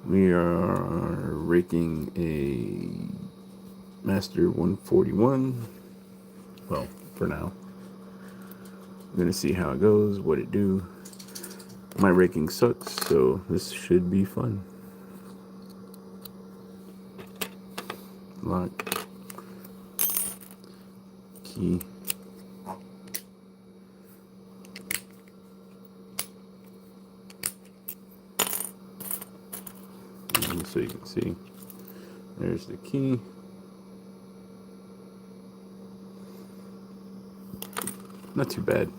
We are raking a Master 141. Well, for now. I'm gonna see how it goes, what it do. My raking sucks, so this should be fun. Lock, key. And so you can see, there's the key. Not too bad.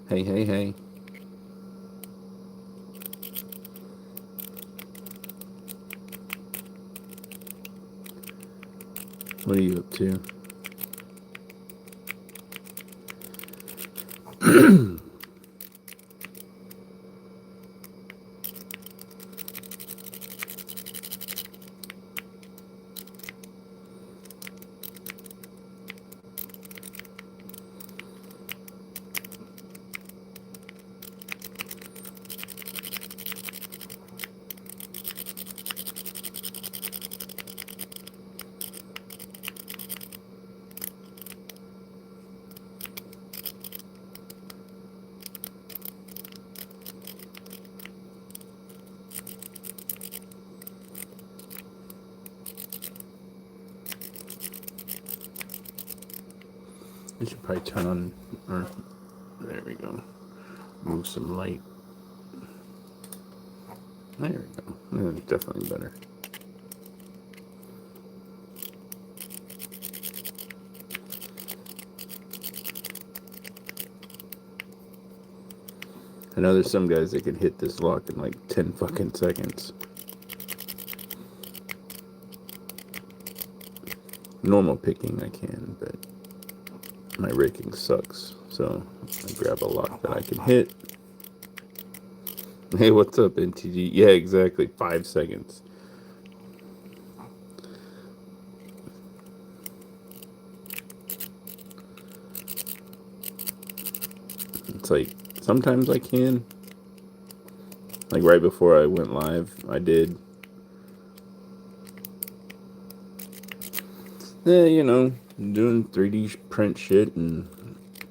Hey, hey, hey. What are you up to? I should probably turn on, or there we go. Move some light. There we go. That's definitely better. I know there's some guys that can hit this lock in like 10 fucking seconds. Normal picking I can, but my raking sucks. So I grab a lock that I can hit. Hey, what's up, NTG? Yeah, exactly. 5 seconds. It's like sometimes I can. Like right before I went live, I did. Yeah, you know, doing 3D print shit and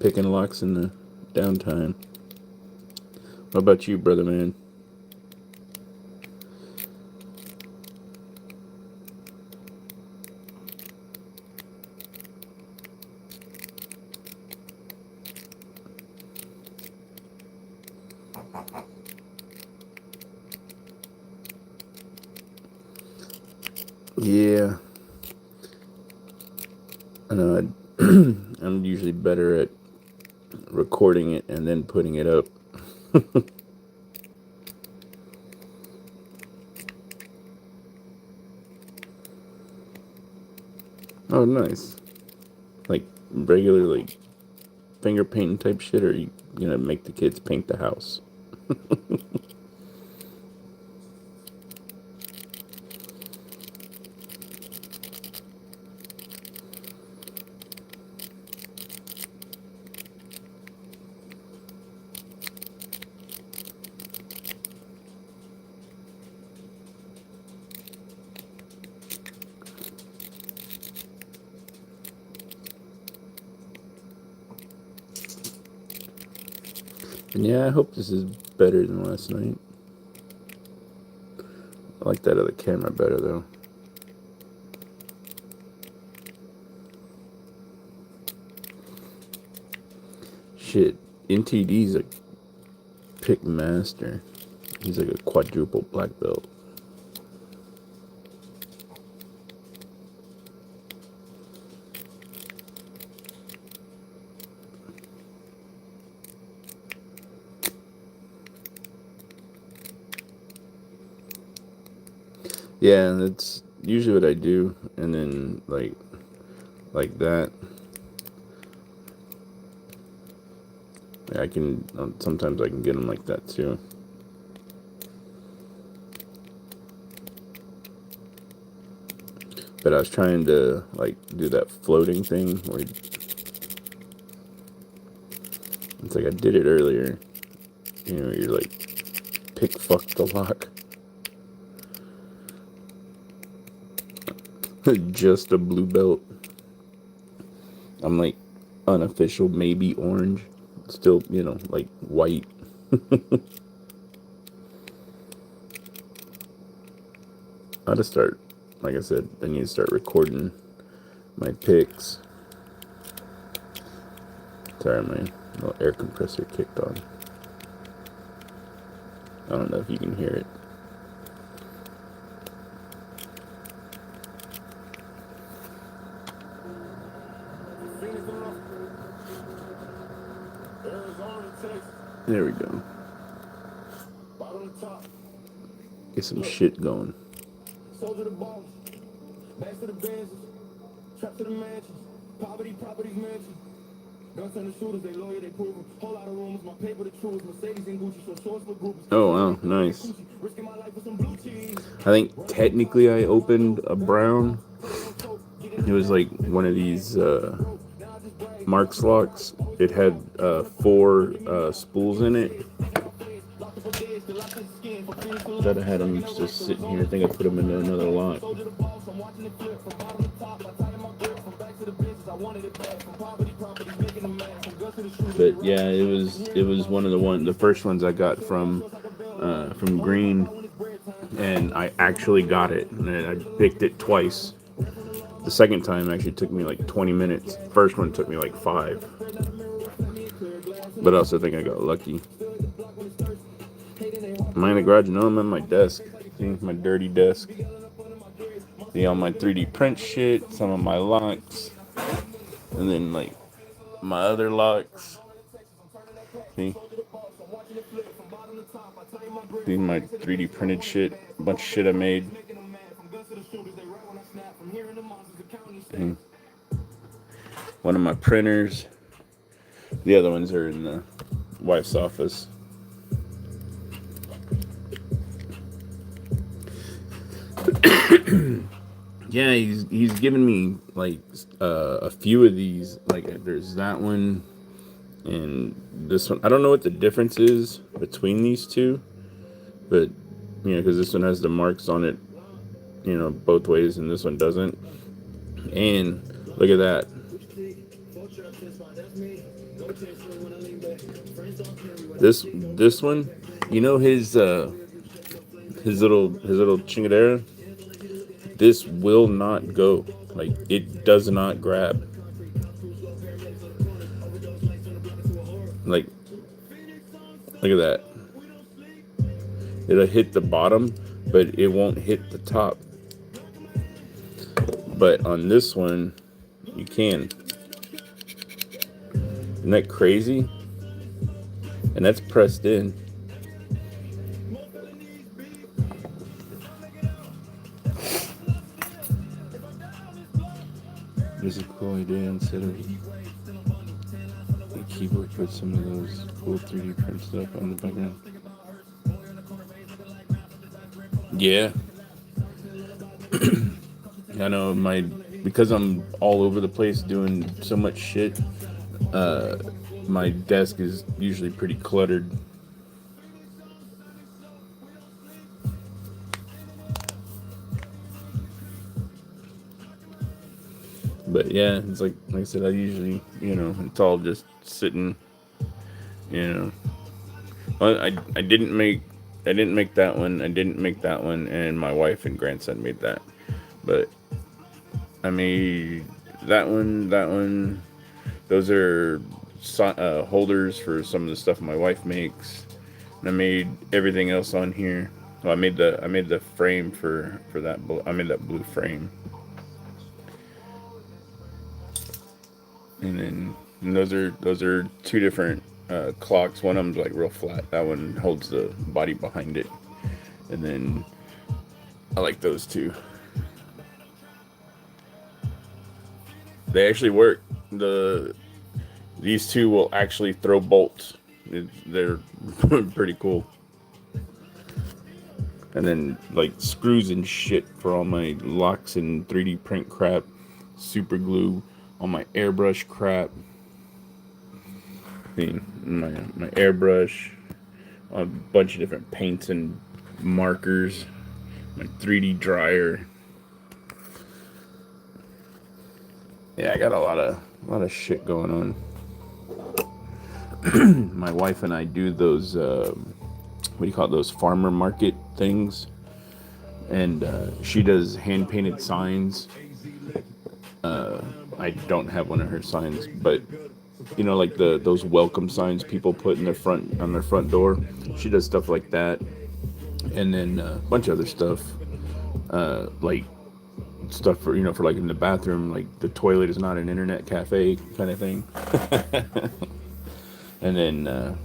picking locks in the downtime. What about you, brother man? Yeah, I know. I'm usually better at recording it and then putting it up. Oh, nice. Like regular, like finger painting type shit, or you gonna make the kids paint the house? And yeah, I hope this is better than last night. I like that other camera better though. Shit, NTD's a pick master. He's like a quadruple black belt. Yeah, that's usually what I do, and then like that. I can sometimes I can get them like that too. But I was trying to like do that floating thing where it's like I did it earlier. You know, you're like pick fuck the lock. Just a blue belt. I'm like unofficial, maybe orange. Still, you know, like white. I ought to start, like I said, I need to start recording my picks. Sorry, my little air compressor kicked on. I don't know if you can hear it. There we go. Get some shit going. Soldier to Bonez, back to the Bonez, trap to the mansions, properties mansions. Guns on the shooters, they lawyer, they prove them. Whole lot of rumors, my paper the truth. Mercedes and Gucci, so shorts for groups. Oh wow, nice. I think technically I opened a brown. It was like one of these Marks locks. It had 4 spools in it. Thought I had them just sitting here. I think I put them into another lock. But yeah, it was one of the first ones I got from Green, and I actually got it, and I picked it twice. The second time actually took me like 20 minutes. First one took me like 5. But I also think I got lucky. Am I in the garage? No, I'm at my desk. See, my dirty desk. See all my 3D print shit, some of my locks, and then like my other locks. See? See my 3D printed shit, a bunch of shit I made. One of my printers. The other ones are in the wife's office. Yeah, he's given me like a few of these. Like there's that one and this one. I don't know what the difference is between these two, but you know, because this one has the marks on it, you know, both ways, and this one doesn't. And look at that. This one, you know his little chingadera. This will not go. Like it does not grab. Like look at that. It'll hit the bottom, but it won't hit the top. But on this one, you can. Isn't that crazy? And that's pressed in. There's a cool idea instead of the keyboard, put some of those cool 3D print stuff on the background. Yeah. I know because I'm all over the place doing so much shit, my desk is usually pretty cluttered. But yeah, it's like I said, I usually, you know, it's all just sitting, you know. Well, I didn't make that one. I didn't make that one, and my wife and grandson made that. But I made that one. Those are holders for some of the stuff my wife makes. And I made everything else on here. Well, I made the frame for that. I made that blue frame. And then those are 2 different clocks. One of them's like real flat. That one holds the body behind it. And then I like those 2. They actually work. These 2 will actually throw bolts. They're pretty cool. And then like screws and shit for all my locks and 3D print crap, super glue, all my airbrush crap, my airbrush, a bunch of different paints and markers, my 3D dryer. Yeah, I got a lot of shit going on. My wife and I do those what do you call it, those farmer market things, and she does hand painted signs. I don't have one of her signs, but like those welcome signs people put in their front on their front door. She does stuff like that, and then a bunch of other stuff, like stuff for for like in the bathroom, like the toilet is not an internet cafe kind of thing. And then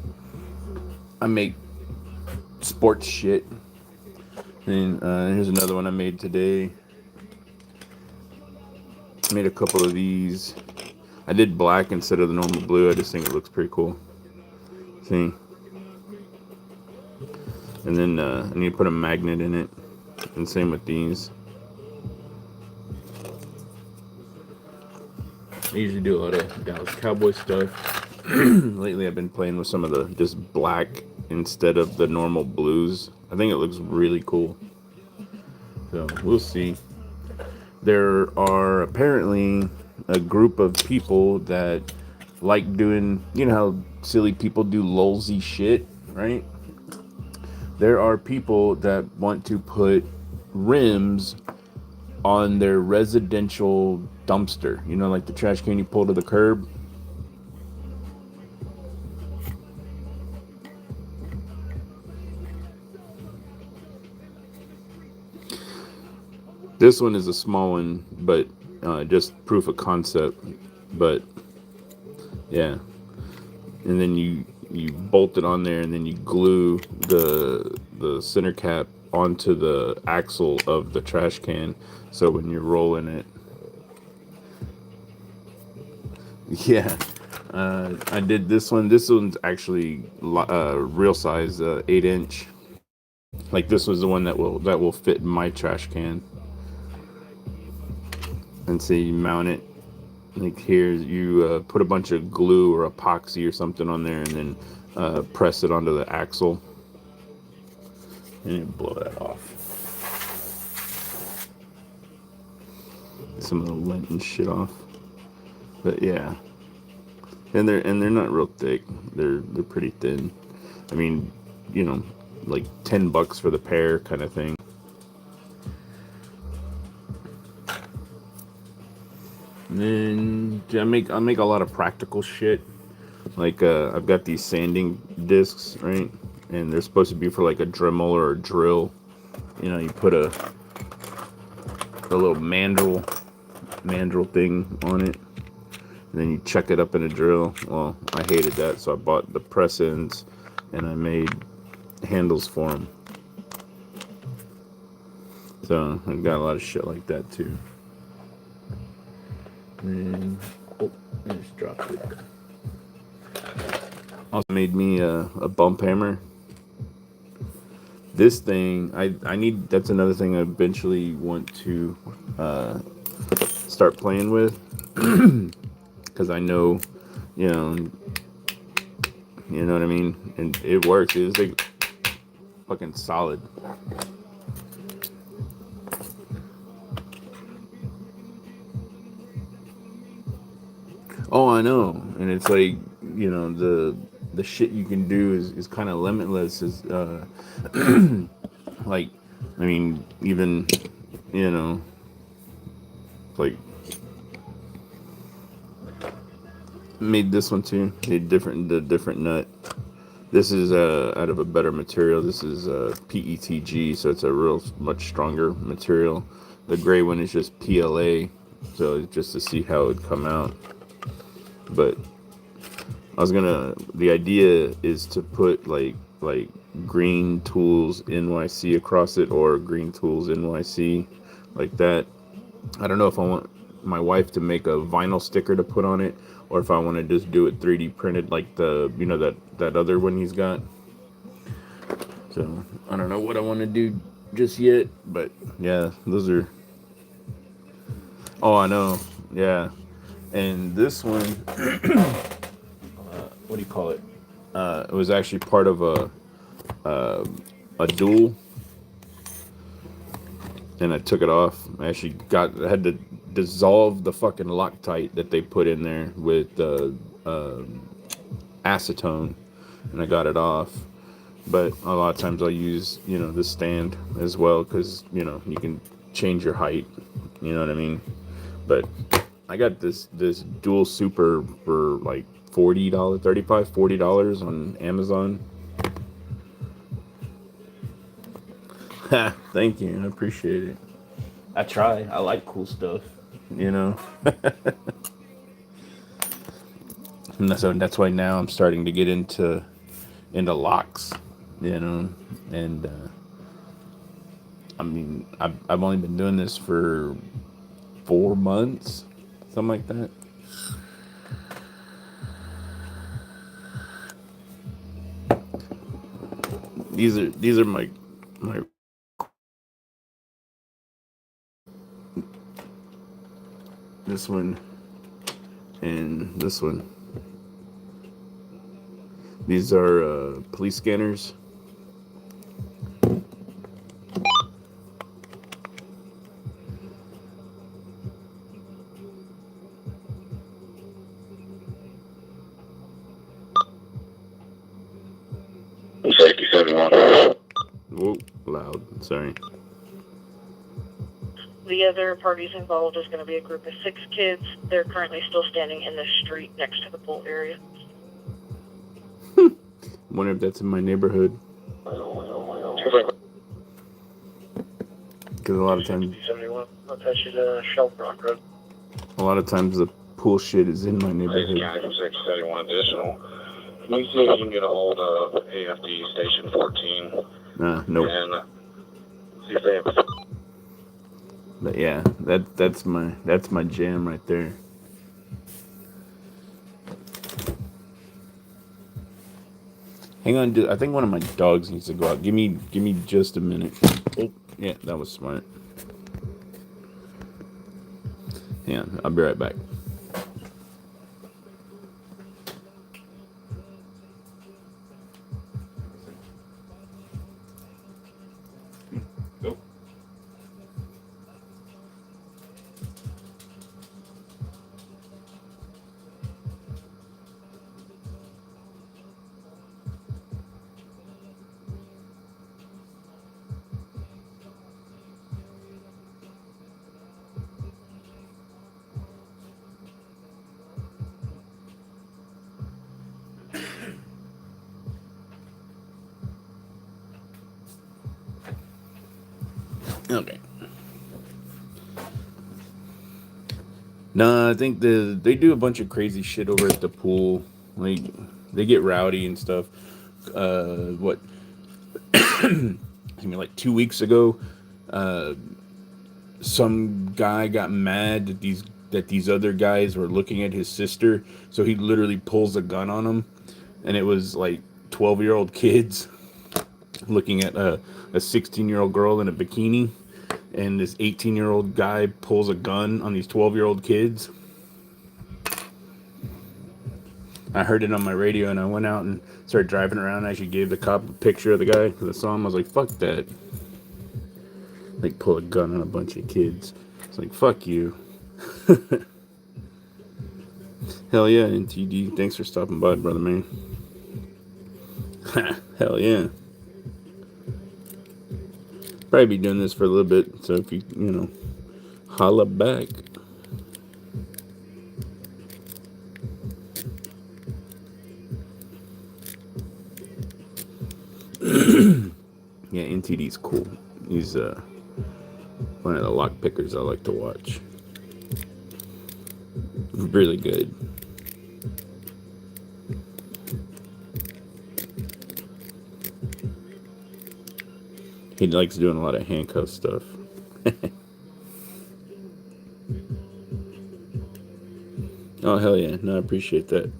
I make sports shit. And here's another one I made today. Made a couple of these. I did black instead of the normal blue. I just think it looks pretty cool. See? And then I need to put a magnet in it. And same with these. I usually do a lot of Dallas Cowboy stuff. Lately I've been playing with some of the just black instead of the normal blues. I think it looks really cool. So we'll see. There are apparently a group of people that like doing, how silly people do lolsy shit, right? There are people that want to put rims on their residential dumpster, like the trash can you pull to the curb. This one is a small one, but just proof of concept. But yeah, and then you bolt it on there, and then you glue the center cap onto the axle of the trash can. So when you're rolling it, yeah. I did this one. This one's actually real size, 8-inch. Like this was the one that will fit my trash can. And so you mount it like here. You put a bunch of glue or epoxy or something on there, and then press it onto the axle, and you blow that off. Some of the lint and shit off. But yeah, and they're not real thick. They're pretty thin. I mean, like $10 for the pair kind of thing. And then I make a lot of practical shit. Like I've got these sanding discs, right? And they're supposed to be for like a Dremel or a drill. You put a little mandrel thing on it, and then you chuck it up in a drill. Well, I hated that, so I bought the press ends, and I made handles for them. So I've got a lot of shit like that too. And I just dropped it. Also made me a bump hammer. This thing, I need. That's another thing I eventually want to start playing with, because I know, you know what I mean, and it works. It's like fucking solid. Oh, I know, and it's like the shit you can do is kind of limitless. Is like, I mean, even like made this one too. Made the different nut. This is out of a better material. This is PETG, so it's a real much stronger material. The gray one is just PLA, so just to see how it would come out. But the idea is to put like Green Tools NYC across it, or Green Tools NYC, like that. I don't know if I want my wife to make a vinyl sticker to put on it, or if I want to just do it 3D printed like that other one he's got. So I don't know what I want to do just yet, but yeah, those are. Oh, I know. Yeah, and this one, what do you call it? It was actually part of a duel, and I took it off. I had to dissolve the fucking Loctite that they put in there with acetone, and I got it off. But a lot of times I'll use this stand as well because you can change your height. You know what I mean? But I got this dual super for like $40, $40 on Amazon. Ha! Thank you, I appreciate it. I try. I like cool stuff. You know, and that's why now I'm starting to get into locks. You know, and I mean I've only been doing this for 4 months, something like that. These are my this one and this one. These are police scanners. Safety 71. Whoa, loud. Sorry. The other parties involved is going to be a group of 6 kids. They're currently still standing in the street next to the pool area. Wonder if that's in my neighborhood. Because a lot of times, 71. That's Shelf Rock Road. a lot of times the pool shit is in my Safety neighborhood. County from 671 additional. Let me see if you can get a hold of AFD Station 14. Nope. And see if they have. But yeah, that's my jam right there. Hang on, dude. I think one of my dogs needs to go out. Give me just a minute. Oh, yeah, that was smart. Yeah, I'll be right back. Go. Okay. No, I think they do a bunch of crazy shit over at the pool. Like they get rowdy and stuff. What? I mean, like 2 weeks ago, some guy got mad that these other guys were looking at his sister, so he literally pulls a gun on them, and it was like 12-year-old kids looking at a 16-year-old girl in a bikini, and this 18-year-old guy pulls a gun on these 12-year-old kids. I heard it on my radio, and I went out and started driving around. I actually gave the cop a picture of the guy because I saw him. I was like, fuck that. Like, pull a gun on a bunch of kids. It's like, fuck you. Hell yeah, NTD. Thanks for stopping by, brother man. Hell yeah. Probably be doing this for a little bit, so if you holla back. Yeah, NTD's cool. He's one of the lock pickers I like to watch. Really good. He likes doing a lot of handcuff stuff. Oh, hell yeah. No, I appreciate that.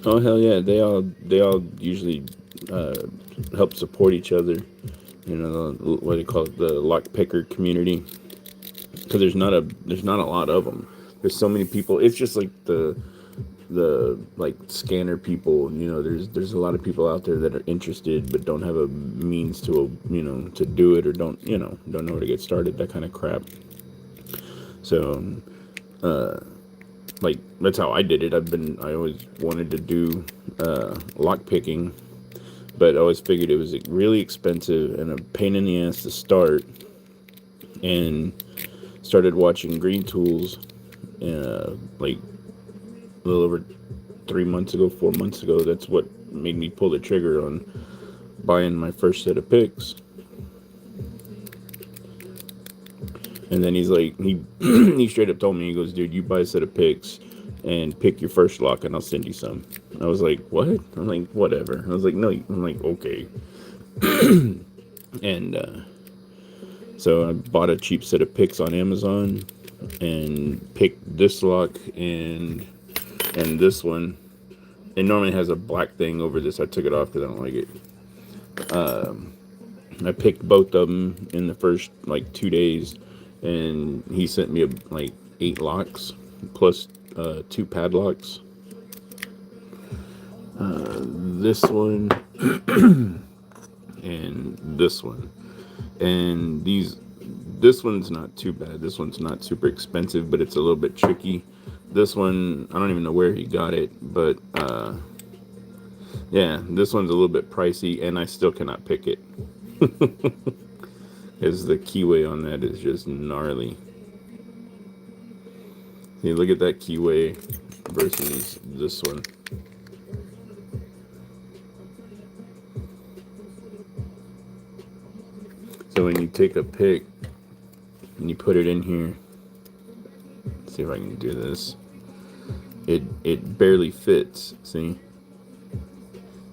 Oh hell yeah, they all usually uh, help support each other. You know what do you call it, the lockpicker community? Because there's not a lot of them. There's so many people. It's just like the like scanner people. You know, there's a lot of people out there that are interested but don't have a means to to do it, or don't know where to get started. That kind of crap. So like that's how I did it. I always wanted to do lock picking, but I always figured it was really expensive and a pain in the ass to start. And started watching Green Tools, like a little over 3 months ago, 4 months ago. That's what made me pull the trigger on buying my first set of picks. And then he's like, he straight up told me, he goes, dude, you buy a set of picks and pick your first lock, and I'll send you some. I was like, what? I'm like, whatever. I was like, no. I'm like, okay. And so I bought a cheap set of picks on Amazon and picked this lock and this one. It normally has a black thing over this. I took it off because I don't like it. I picked both of them in the first like 2 days, and he sent me like 8 locks plus 2 padlocks. This one and this one, and this one's not too bad. This one's not super expensive, but it's a little bit tricky. This one, I don't even know where he got it, but yeah, this one's a little bit pricey, and I still cannot pick it. Because the keyway on that is just gnarly. See, look at that keyway versus this one. So when you take a pick and you put it in here, let's see if I can do this. It barely fits. See,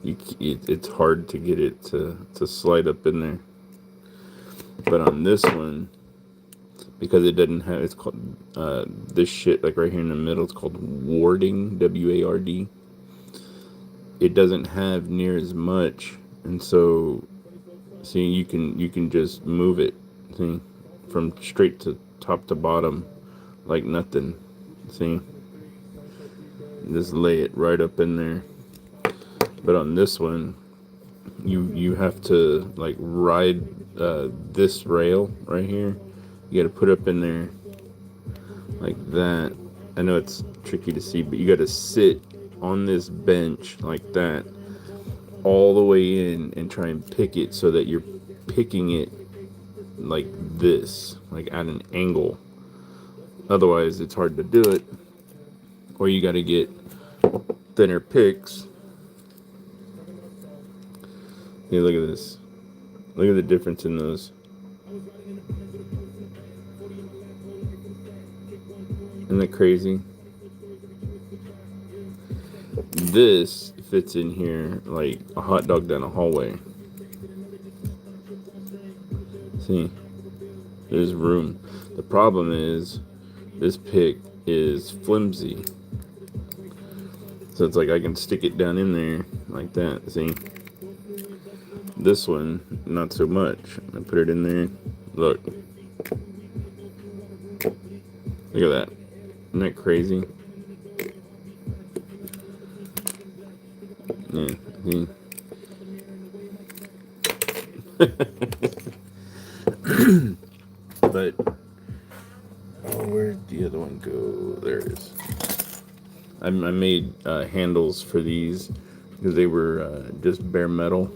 it's hard to get it to slide up in there. But on this one, because it doesn't have, it's called this shit like right here in the middle. It's called warding, WARD. It doesn't have near as much, and so see you can just move it, see, from straight to top to bottom like nothing. See, just lay it right up in there. But on this one, you have to like ride this rail right here. You got to put up in there like that. I know it's tricky to see, but you got to sit on this bench like that all the way in and try and pick it so that you're picking it like this, like at an angle. Otherwise, it's hard to do it. Or you got to get thinner picks. Hey, look at this. Look at the difference in those. Isn't that crazy? This fits in here like a hot dog down a hallway. See, there's room. The problem is this pick is flimsy. So it's like I can stick it down in there like that. See? This one, not so much. I put it in there. Look. Look at that. Isn't that crazy? Yeah. See? But where'd the other one go? There it is. I made handles for these because they were just bare metal.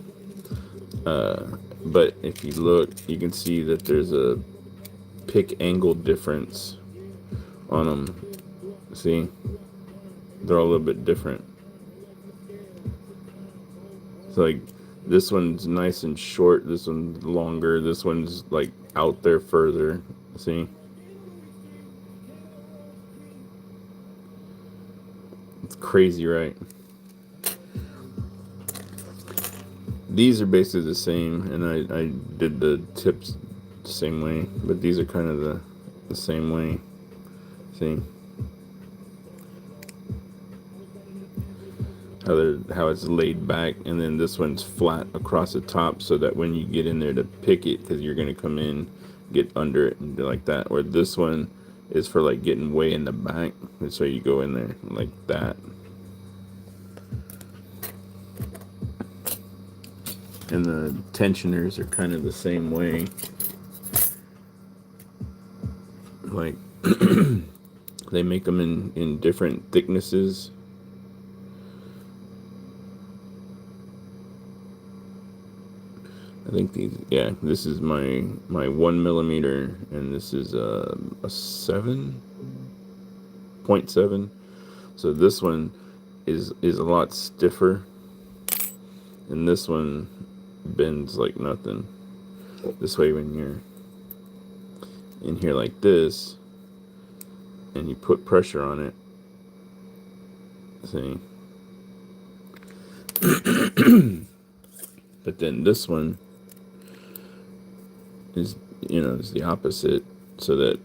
But if you look, you can see that there's a pick angle difference on them. See? They're all a little bit different. So like this one's nice and short, this one's longer, this one's like out there further. See? It's crazy, right? These are basically the same, and I did the tips the same way, but these are kind of the same way. See? how it's laid back, and then this one's flat across the top, so that when you get in there to pick it, because you're gonna come in, get under it and do like that. Or this one is for like getting way in the back, and so you go in there like that. And the tensioners are kind of the same way. Like they make them in different thicknesses. I think these, yeah, this is my 1 millimeter, and this is a 7.7. So this one is a lot stiffer, and this one bends like nothing. This way, when you're in here like this, and you put pressure on it, see. But then this one is, is the opposite, so that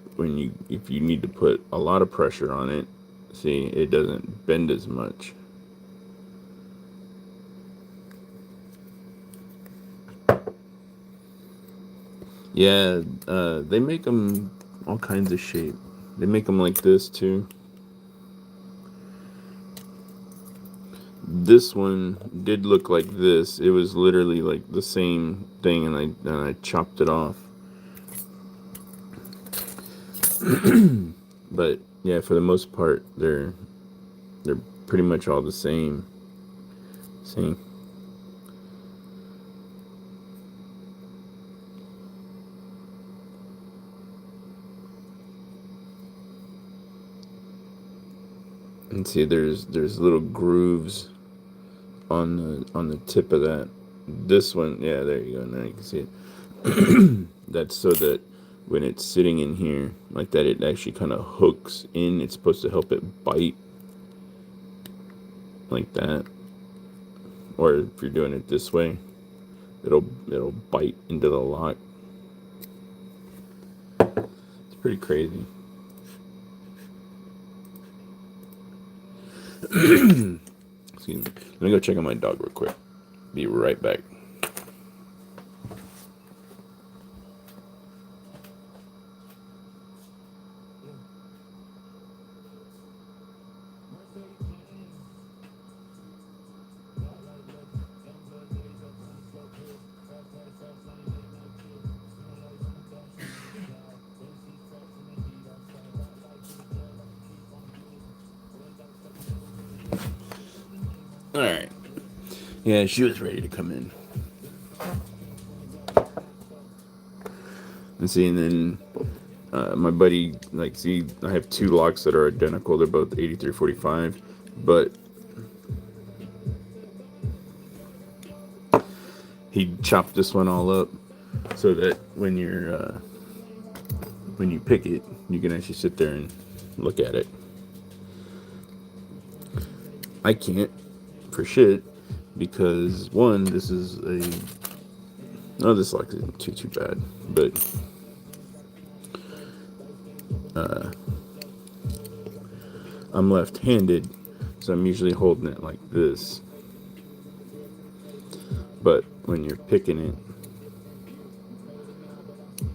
if you need to put a lot of pressure on it, see, it doesn't bend as much. Yeah, they make them all kinds of shape. They make them like this too. This one did look like this. It was literally like the same thing, and I chopped it off. But yeah, for the most part, they're pretty much all the same. See? And see, there's little grooves on the tip of that. This one, yeah, there you go. Now you can see it. That's so that when it's sitting in here like that, it actually kind of hooks in. It's supposed to help it bite like that. Or if you're doing it this way, it'll bite into the lock. It's pretty crazy. Excuse me. Let me go check on my dog real quick. Be right back. All right. Yeah, she was ready to come in. And see, and then my buddy, like, see, I have two locks that are identical. They're both 8345, but he chopped this one all up so that when you pick it, you can actually sit there and look at it. I can't for shit, because one, this lock isn't too bad, but I'm left-handed, so I'm usually holding it like this. But when you're picking it,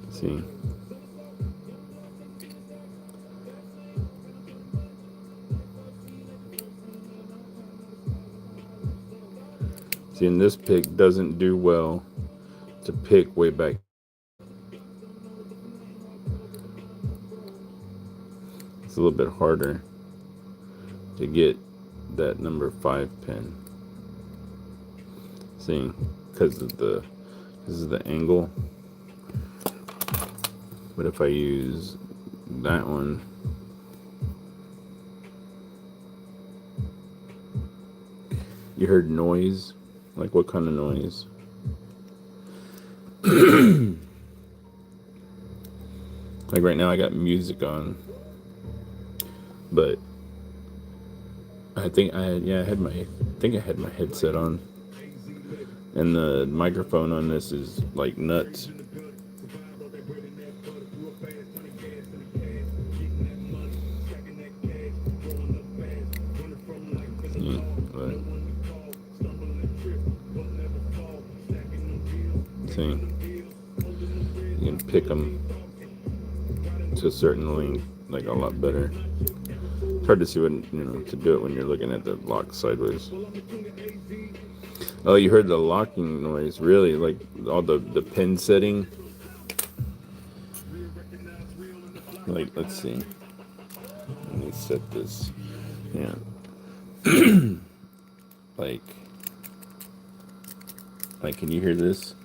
see, and this pick doesn't do well to pick way back. It's a little bit harder to get that number 5 pin. See, because of the angle. But if I use that one, you heard noise. Like, what kind of noise? Like right now I got music on, but I think I had my headset on, and the microphone on this is like nuts. See, you can pick them to a certain length, like a lot better. It's hard to see when, to do it when you're looking at the lock sideways. Oh, you heard the locking noise, really? Like all the pin setting? Like, let's see. Let me set this. Yeah. like, can you hear this?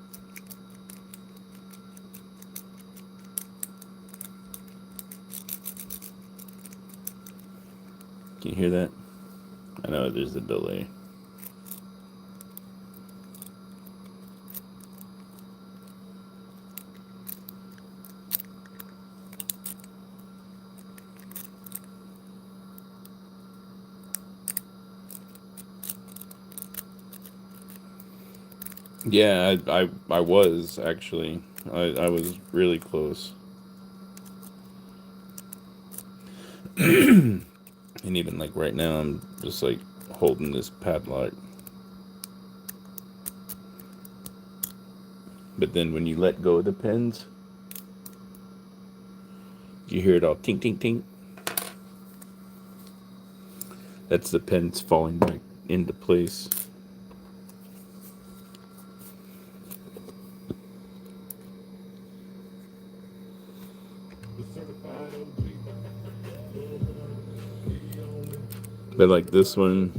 Can you hear that? I know there's a delay. Yeah, I was actually. I was really close. And even like right now, I'm just like holding this padlock. But then when you let go of the pins, you hear it all tink, tink, tink. That's the pins falling back into place. But like this one's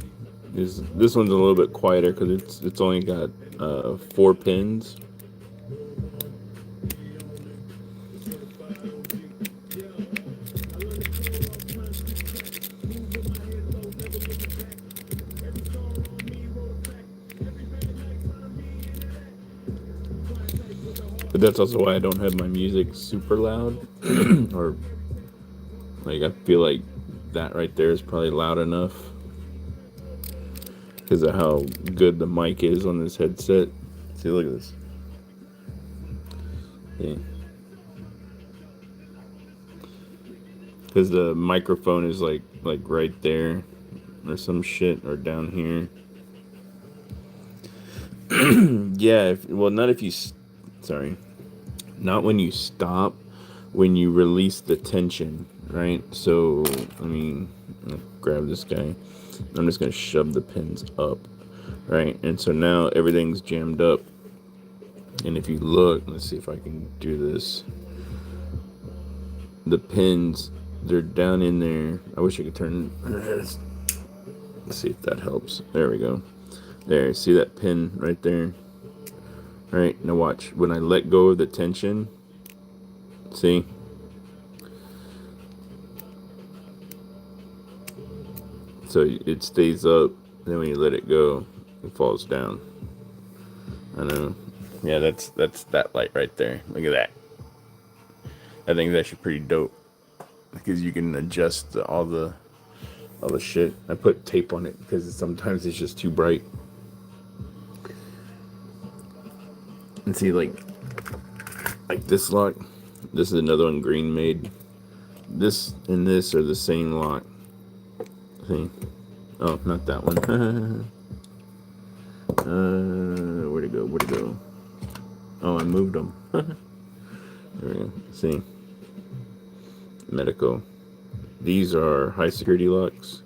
a little bit quieter because it's only got 4 pins. But that's also why I don't have my music super loud. Or like I feel like that right there is probably loud enough because of how good the mic is on this headset. See, look at this. Yeah. Because the microphone is like right there or some shit, or down here. Yeah, not if you, sorry, not when you stop, when you release the tension, right? So, I mean, I'll grab this guy. I'm just going to shove the pins up, right? And so now everything's jammed up. And if you look, let's see if I can do this. The pins, they're down in there. I wish I could turn. Let's see if that helps. There we go. There, see that pin right there? Right, now watch. When I let go of the tension, see? So it stays up, then when you let it go, it falls down. I know. Yeah, that's that light right there. Look at that. I think that's actually pretty dope because you can adjust all the shit. I put tape on it because sometimes it's just too bright. And see, like this lock, this is another one Green made. This and this are the same lock. See? Oh, not that one. Where'd it go? Where'd it go? Oh, I moved them. There we go. See? Medical. These are high security locks.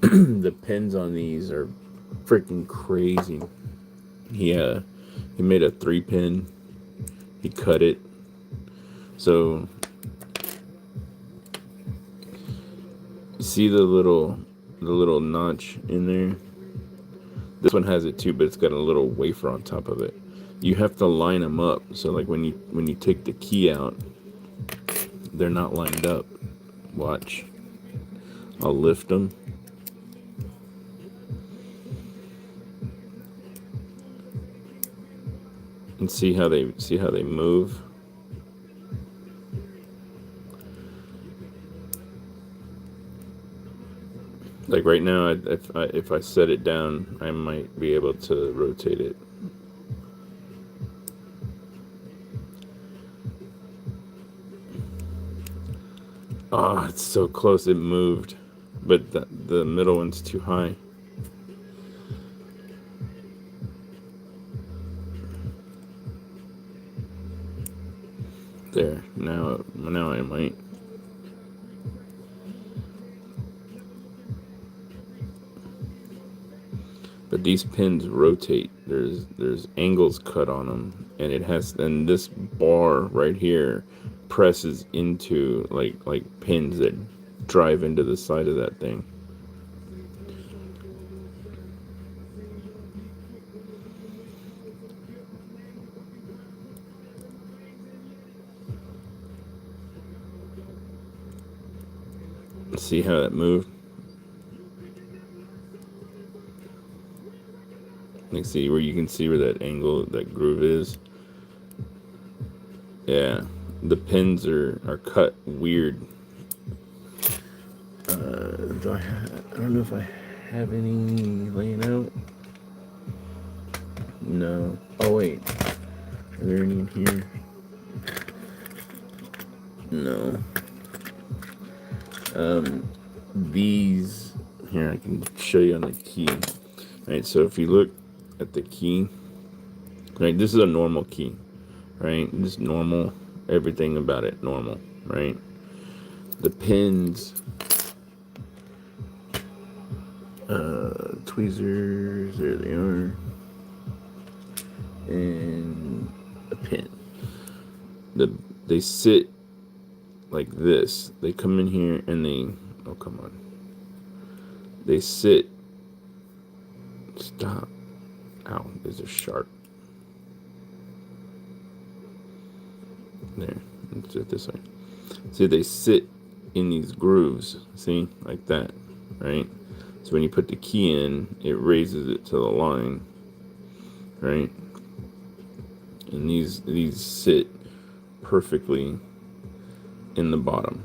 The pins on these are freaking crazy. He made a 3-pin. He cut it. So see the little notch in there? This one has it too, but it's got a little wafer on top of it. You have to line them up. So like when you take the key out, they're not lined up. Watch. I'll lift them. And see how they move. Like right now, if I set it down, I might be able to rotate it. Oh, it's so close. It moved, but the middle one's too high. There. Now I might. But these pins rotate. There's angles cut on them, and this bar right here presses into like pins that drive into the side of that thing. See how that moved? Like, see where you can see where that angle, that groove is? Yeah. The pins are cut weird. I don't know if I have any laying out. No. Oh, wait. Are there any in here? No. These... Here, I can show you on the key. Alright, so if you look at the key... Right, this is a normal key. Right? Just normal. Everything about it normal. Right? The pins... tweezers, there they are, and a pin. They sit like this. They come in here and oh, come on. They sit. Stop. Ow, there's a sharp. There, let's do it this way. See, they sit in these grooves. See, like that, right? So when you put the key in, it raises it to the line, right? And these sit perfectly in the bottom.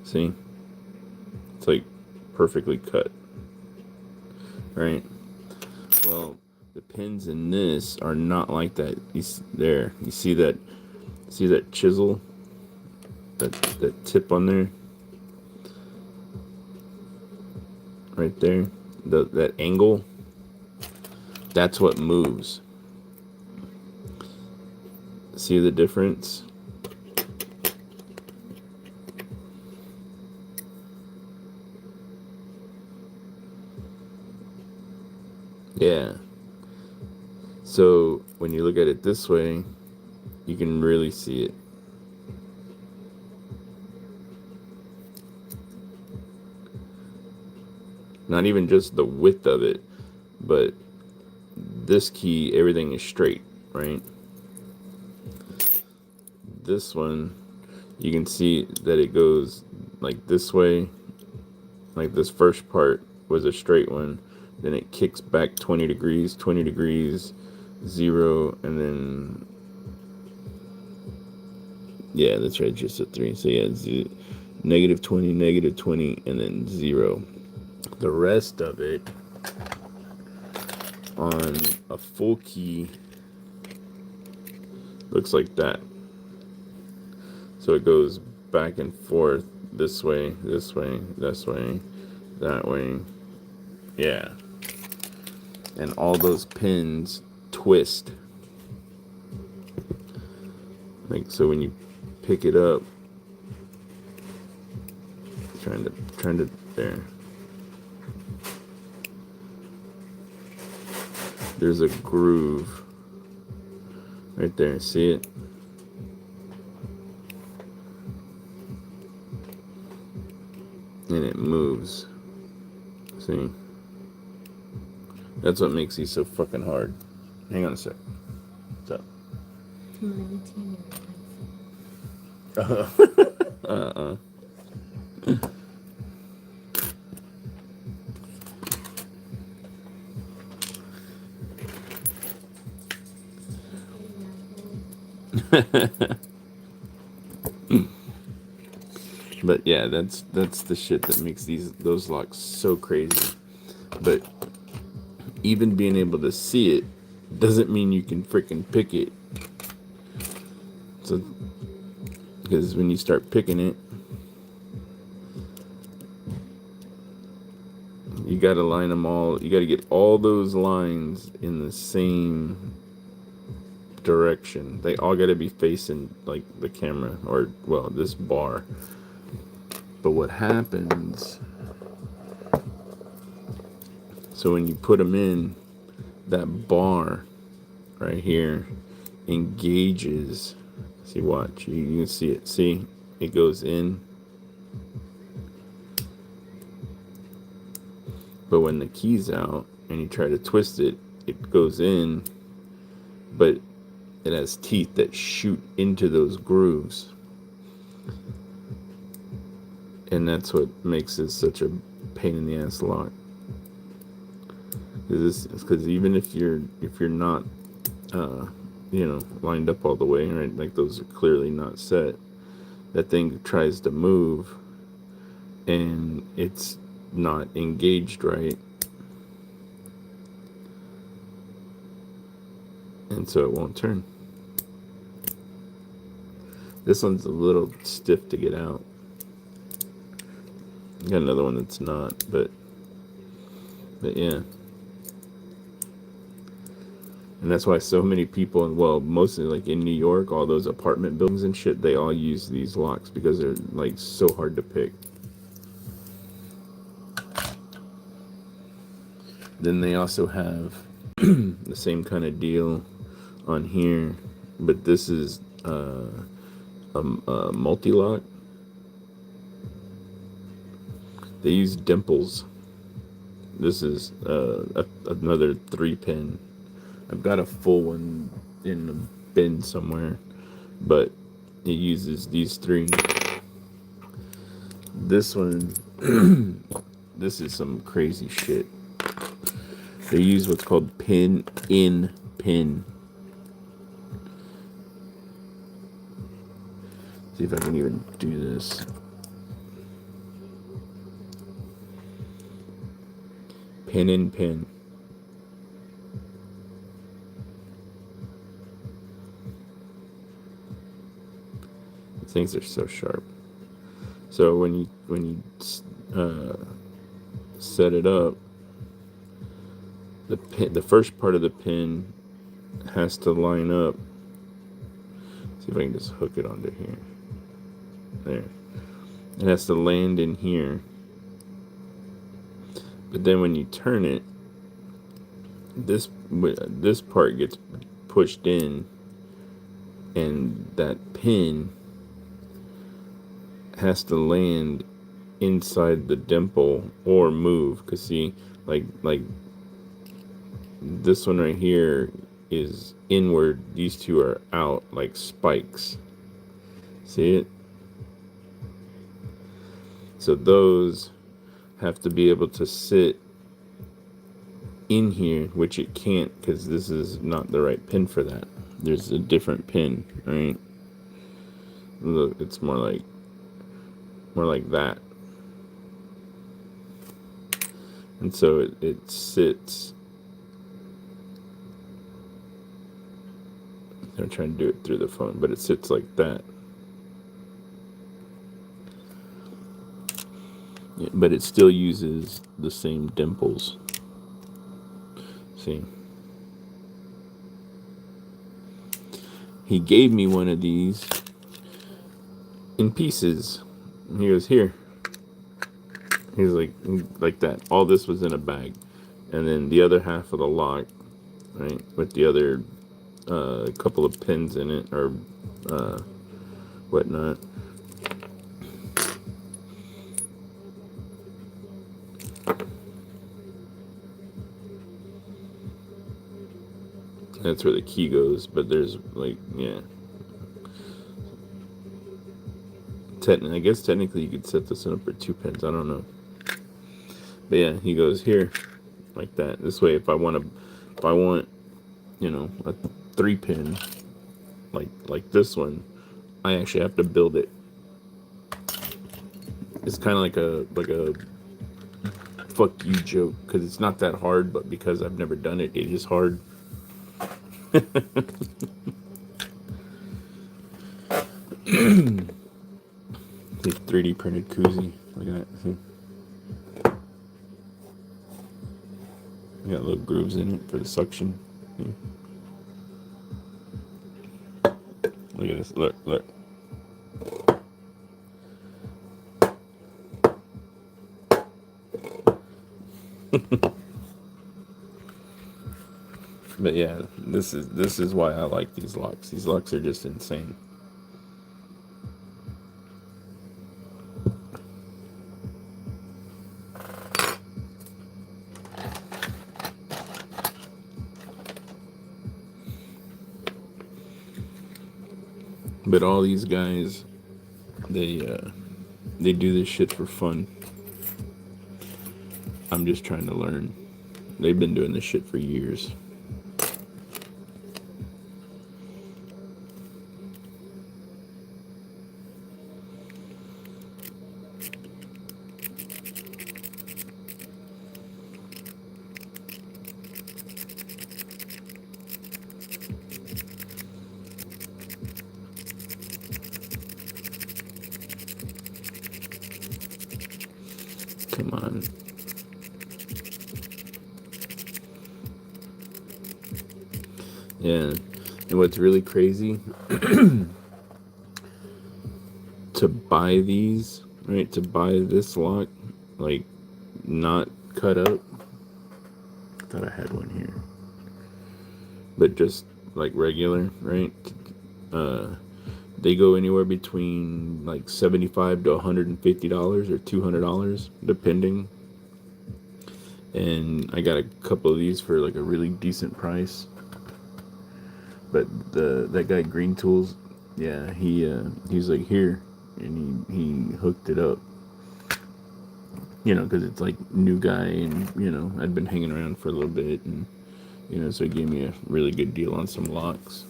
See? It's like perfectly cut, right? Well, the pins in this are not like that. You see that? See that chisel? That tip on there? Right there, that angle, that's what moves. See the difference? Yeah. So when you look at it this way, you can really see it. Not even just the width of it, but this key, everything is straight, right? This one, you can see that it goes like this way. Like this first part was a straight one. Then it kicks back 20 degrees, 0, and then... Yeah, that's right, just a 3. So yeah, -20, -20, and then 0. The rest of it on a full key looks like that. So it goes back and forth this way, this way, this way, that way. Yeah. And all those pins twist. Like, so when you pick it up, trying to there. There's a groove right there. See it? And it moves. See? That's what makes these so fucking hard. Hang on a sec. What's up? But yeah, that's the shit that makes those locks so crazy. But even being able to see it doesn't mean you can freaking pick it. So, because when you start picking it, you gotta line them all. You gotta get all those lines in the same direction. They all got to be facing like the camera, or well, this bar. But what happens, so when you put them in, that bar right here engages. See, watch, you can see it. See, it goes in. But when the key's out and you try to twist it, it goes in, but it has teeth that shoot into those grooves. And that's what makes it such a pain in the ass lock. Because even if you're not, lined up all the way, right? Like those are clearly not set. That thing tries to move, and it's not engaged right, and so it won't turn. This one's a little stiff to get out. Got another one that's not, but yeah. And that's why so many people, well, mostly like in New York, all those apartment buildings and shit, they all use these locks because they're like so hard to pick. Then they also have the same kind of deal on here, but this is a multi-lock. They use dimples. This is another 3-pin. I've got a full one in the bin somewhere, but it uses these 3. This one, this is some crazy shit. They use what's called pin-in-pin. See if I can even do this. Pin-in-pin. Things are so sharp. So when you set it up, the first part of the pin has to line up. See if I can just hook it onto here. There. It has to land in here. But then when you turn it, this part gets pushed in, and that pin has to land inside the dimple or move. Because see, like this one right here is inward. These two are out like spikes. See it? So those have to be able to sit in here, which it can't because this is not the right pin for that. There's a different pin, right? Look, it's more like that. And so it sits. I'm trying to do it through the phone, but it sits like that. Yeah, but it still uses the same dimples. See? He gave me one of these in pieces. And he goes, here. He's like that. All this was in a bag. And then the other half of the lock, right, with the other couple of pins in it, or whatnot. That's where the key goes, but there's like, yeah. I guess technically you could set this up for 2 pins. I don't know. But yeah, he goes here, like that. This way, if I want, a 3-pin, like this one, I actually have to build it. It's kind of like a fuck you joke, because it's not that hard, but because I've never done it, it is hard. The 3D printed koozie. Look at that. See? Got little grooves in it for the suction. See? Look at this. Look, look. But yeah, this is why I like these locks. These locks are just insane. But all these guys, they do this shit for fun. I'm just trying to learn. They've been doing this shit for years. Come on. Yeah. And what's really crazy, to buy these, right? To buy this lock, like, not cut up. I thought I had one here. But just like regular, right? They go anywhere between like $75 to $150 or $200, depending. And I got a couple of these for like a really decent price. But that guy Green Tools, yeah, he's like, here, and he hooked it up. You know, because it's like new guy, and you know, I'd been hanging around for a little bit, and you know, so he gave me a really good deal on some locks.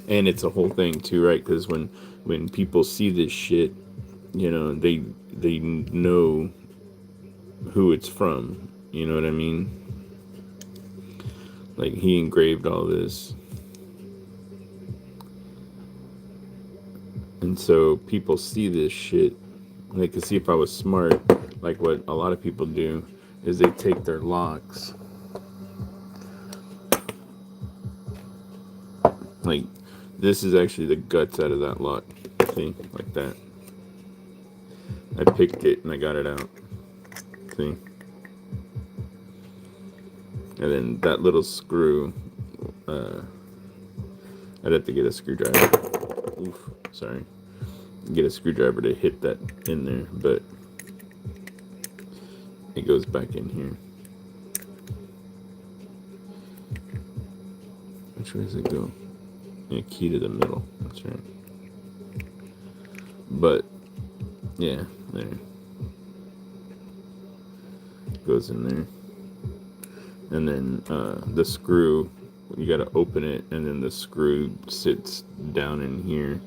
And it's a whole thing too, right? Because when people see this shit, you know, they know who it's from. You know what I mean? Like, he engraved all this. And so people see this shit. They can see if I was smart. Like what a lot of people do is they take their locks. Like, this is actually the guts out of that lock. See? Like that. I picked it and I got it out. See? And then that little screw, I'd have to get a screwdriver. Oof, sorry. Get a screwdriver to hit that in there, but it goes back in here. Which way does it go? Yeah, key to the middle. That's right. But, yeah, there. Goes in there. And then the screw, you got to open it, and then the screw sits down in here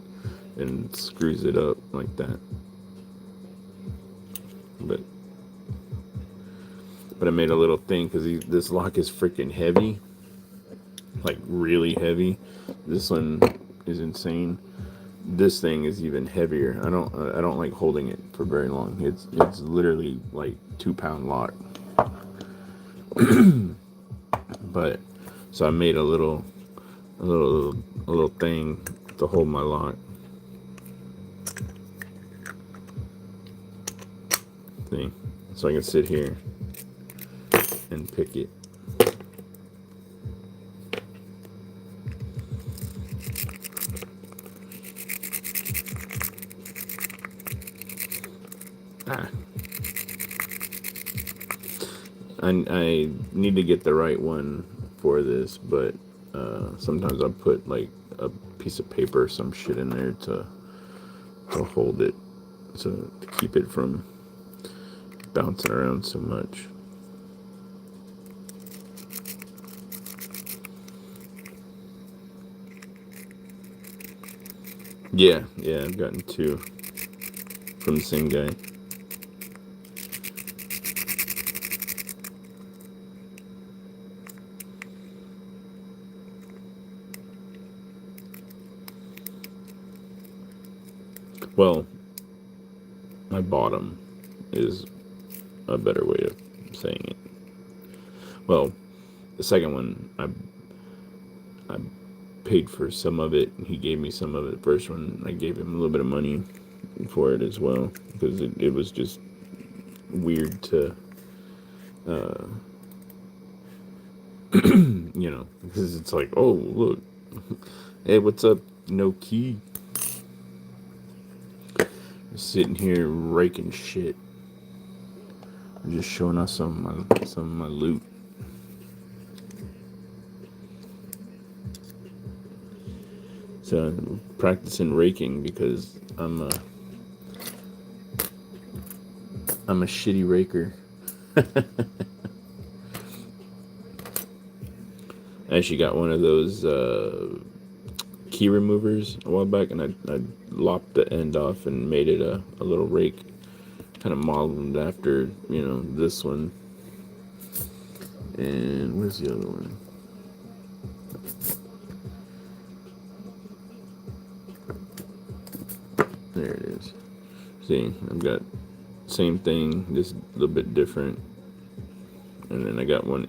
and screws it up like that. But I made a little thing because this lock is freaking heavy, like really heavy. This one is insane. This thing is even heavier. I don't like holding it for very long. It's literally like 2-pound lock. But so I made a little thing to hold my lock. See, so I can sit here and pick it. I need to get the right one for this, but sometimes I put like a piece of paper or some shit in there to hold it, so to keep it from bouncing around so much. Yeah, I've gotten 2 from the same guy. Well, my bottom is a better way of saying it. Well, the second one, I paid for some of it. He gave me some of it. The first one, I gave him a little bit of money for it as well, because it was just weird to, because it's like, oh, look, hey, what's up? No key. Sitting here raking shit. I'm just showing us some of my loot. So I'm practicing raking because I'm a shitty raker. I actually got one of those key removers a while back, and I lopped the end off and made it a little rake, kind of modeled after this one. And where's the other one? There it is. See, I've got same thing, just a little bit different. And then I got one,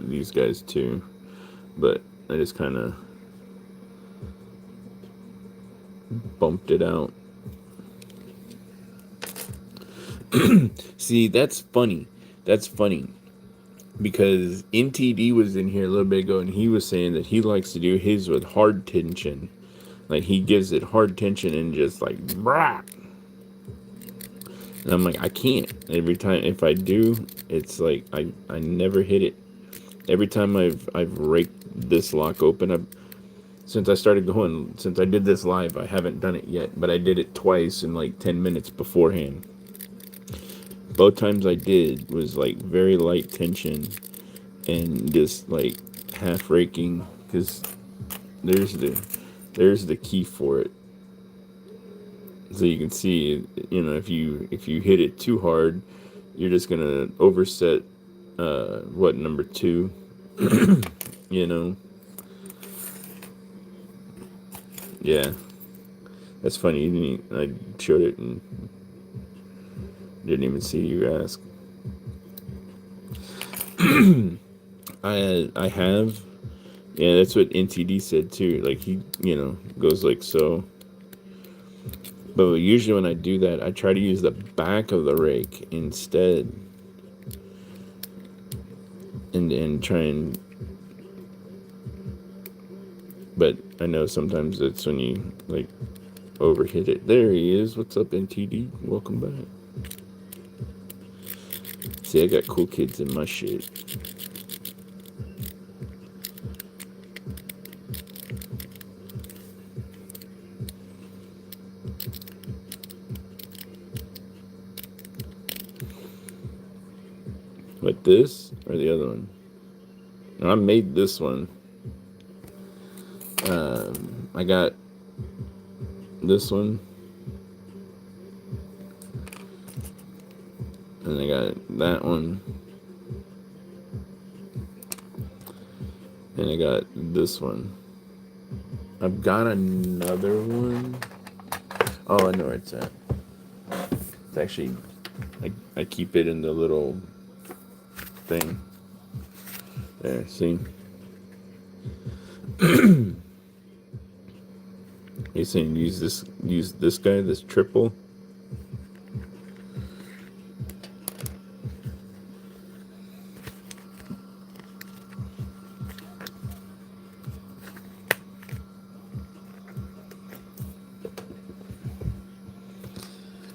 these guys too. But I just kind of bumped it out. See, that's funny. That's funny. Because NTD was in here a little bit ago, and he was saying that he likes to do his with hard tension. Like, he gives it hard tension and just like, brah. And I'm like, I can't. Every time, if I do, it's like, I never hit it. Every time I've raked this lock open, since I did this live, I haven't done it yet, but I did it twice in like 10 minutes beforehand. Both times I did was like very light tension and just like half raking, because there's the key for it. So you can see, if you hit it too hard, you're just gonna overset number 2. Yeah, that's funny. I showed it and didn't even see you ask. I have, yeah, that's what NTD said too. Like, he goes like so. But usually when I do that, I try to use the back of the rake instead, and try and. But I know sometimes it's when you like overhit it. There he is. What's up, NTD? Welcome back. See, I got cool kids in my shit. Like this or the other one? And I made this one. I got this one. And I got that one. And I got this one. I've got another one. Oh, I know where it's at. It's actually, I keep it in the little thing. There, see? He's saying use this guy, this triple.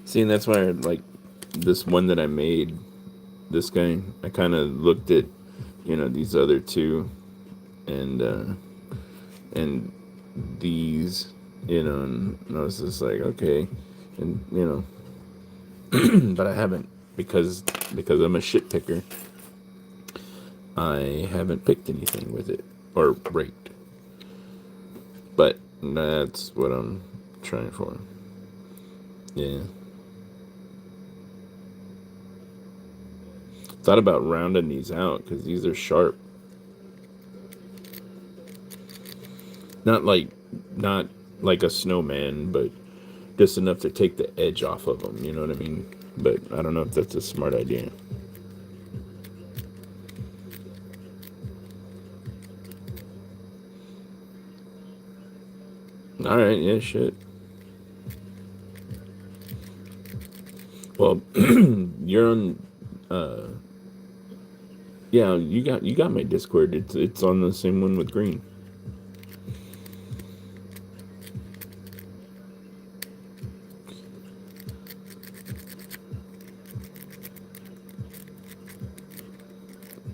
See, and that's why I like this one that I made, this guy. I kind of looked at, these other two, and these, and I was just like, okay, and but I haven't, because I'm a shit picker. I haven't picked anything with it or raked, but that's what I'm trying for. Yeah. Thought about rounding these out because these are sharp. Not like a snowman, but just enough to take the edge off of them. You know what I mean? But I don't know if that's a smart idea. All right, yeah, shit. Well, you're on. Yeah, you got my Discord. It's on the same one with Green.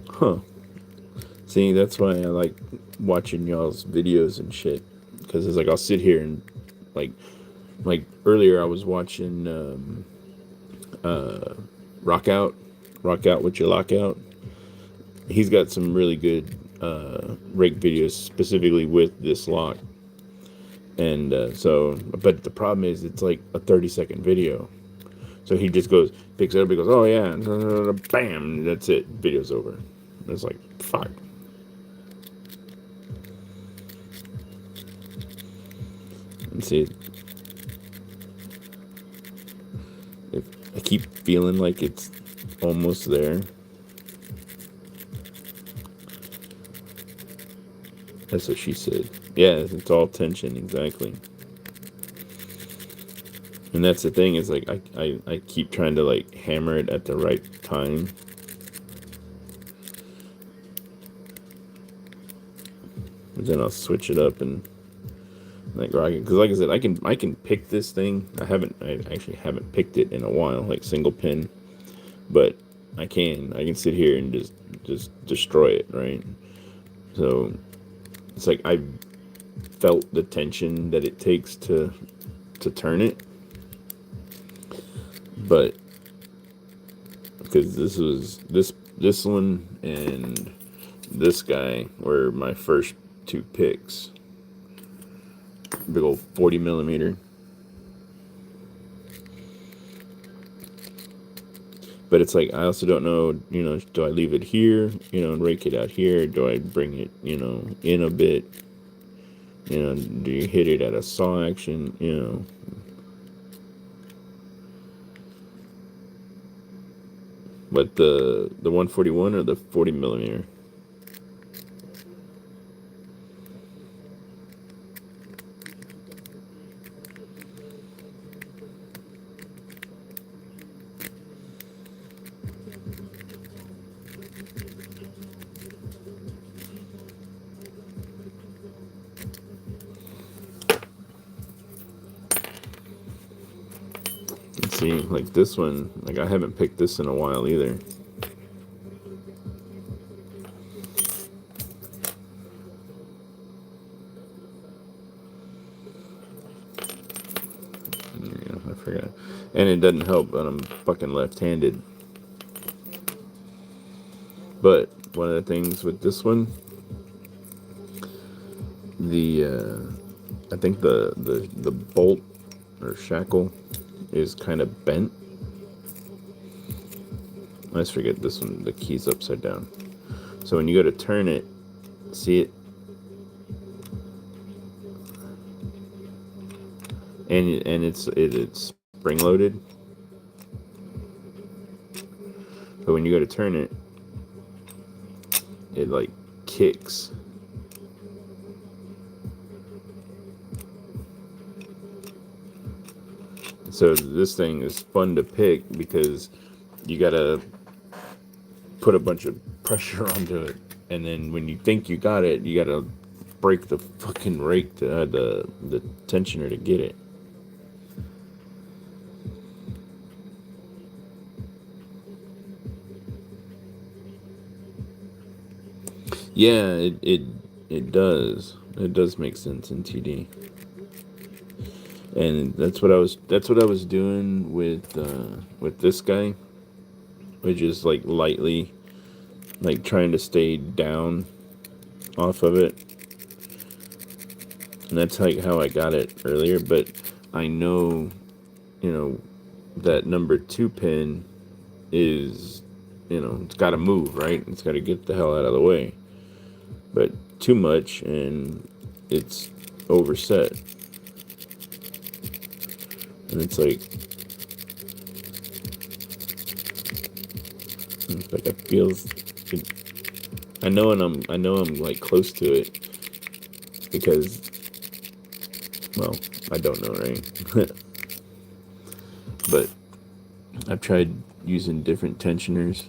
Huh. See, that's why I like watching y'all's videos and shit. Because it's like I'll sit here and like earlier I was watching Rock Out, Rock Out with your lockout. He's got some really good rake videos specifically with this lock. And but the problem is it's like a 30-second video. So he just goes, picks it up, he goes, oh yeah, bam, that's it, video's over. And it's like, fuck. And see, if I keep feeling like it's almost there. That's what she said. Yeah, it's all tension, exactly. And that's the thing is like I keep trying to like hammer it at the right time. And then I'll switch it up and like rocket, because like I said, I can pick this thing. I actually haven't picked it in a while, like single pin, but I can sit here and just destroy it, right? So it's like I felt the tension that it takes to turn it, but because this one and this guy were my first two picks. Big old 40 millimeter. But it's like I also don't know, do I leave it here, and rake it out here? Do I bring it, in a bit? Do you hit it at a saw action? But the 141 or the 40 millimeter? See, like this one, like I haven't picked this in a while either. Yeah, I forgot. And it doesn't help that I'm fucking left-handed. But one of the things with this one, I think the bolt or shackle is kind of bent. Let's forget this one. The key's upside down. So when you go to turn it, see it, and it's spring loaded. But when you go to turn it, it like kicks. So this thing is fun to pick because you gotta put a bunch of pressure onto it, and then when you think you got it, you gotta break the fucking rake to the tensioner to get it. Yeah, it does. It does make sense in TD. And that's what I was doing with this guy, which is like lightly like trying to stay down off of it. And that's like how I got it earlier, but I know, that number 2 pin is, it's got to move, right? It's got to get the hell out of the way. But too much and it's overset. And it's like I feel I know I'm like close to it because Well, I don't know, right? But I've tried using different tensioners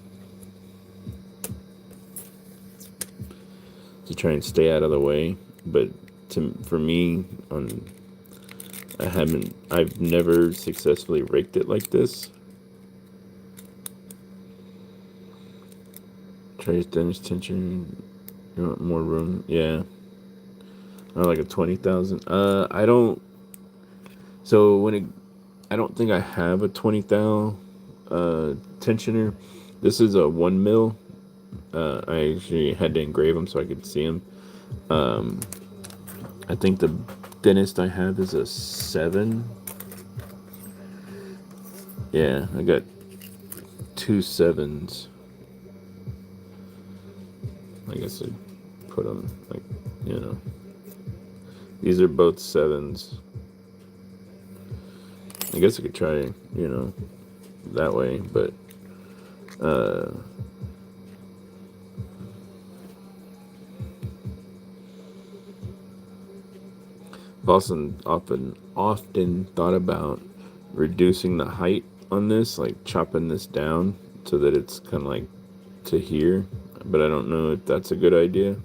to try and stay out of the way. But for me, I've never successfully raked it like this. Try thinner tension. You want more room? Yeah. Or like a 20,000. I don't. So I don't think I have a 20 thou tensioner. This is a 1 mil. I actually had to engrave them so I could see them. I think the thinnest I have is a 7. Yeah, I got 2 7s. I guess I put them like, you know. These are both 7s. I guess I could try, that way, but I've also often thought about reducing the height on this, like chopping this down so that it's kind of like to here, but I don't know if that's a good idea.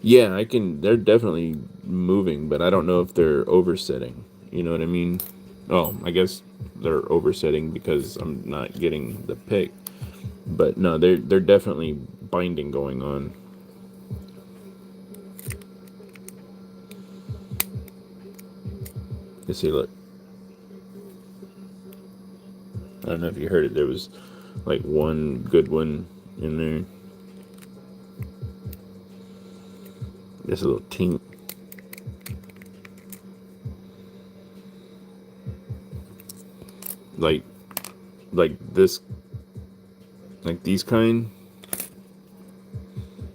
Yeah, I can. They're definitely moving, but I don't know if they're oversetting. You know what I mean? Oh, I guess they're oversetting because I'm not getting the pick. But no, they're definitely binding going on. You see, look. I don't know if you heard it. There was like one good one in there. Just a little tink. Like, like this, like these kind,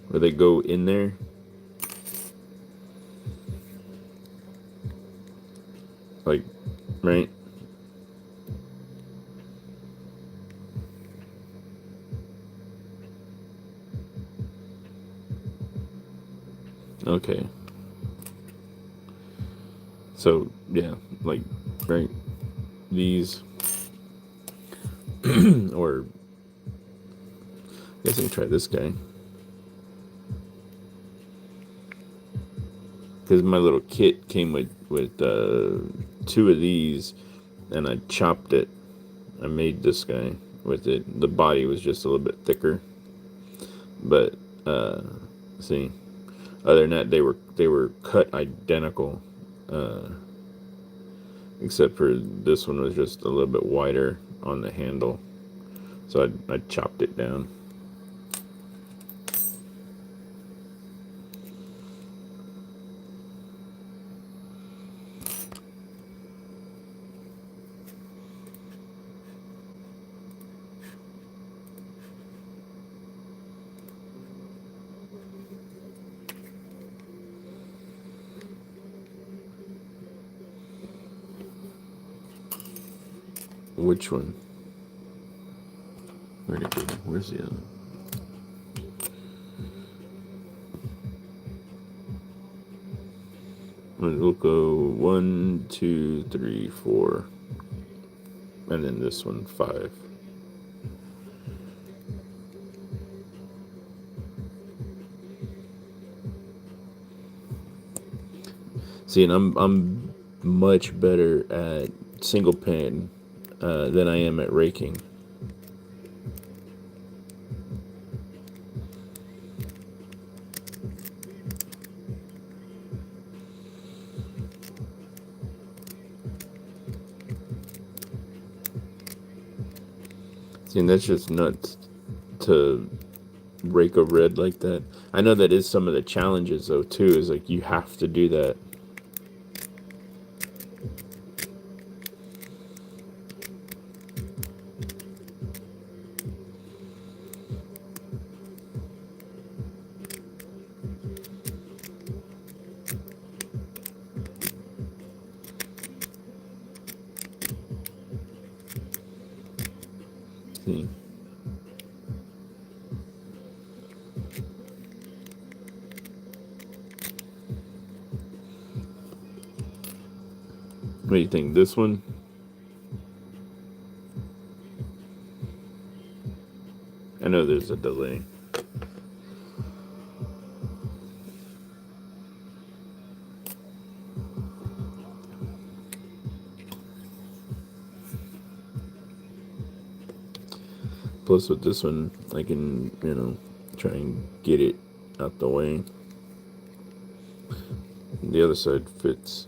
where they go in there. Like, right? Okay. So, yeah, like, right? These, or I guess I can try this guy. Because my little kit came with 2 of these, and I chopped it. I made this guy with it. The body was just a little bit thicker, but see, other than that, they were cut identical, except for this one was just a little bit wider on the handle. So I chopped it down. Which one? Where'd it go? Where's the other? We'll go 1, 2, 3, 4, and then this one 5. See, and I'm much better at single pin than I am at raking. See, and that's just nuts to rake a red like that. I know that is some of the challenges though too. Is like you have to do that. See. What do you think? This one? I know there's a delay. Plus with this one, I can, try and get it out the way. The other side fits.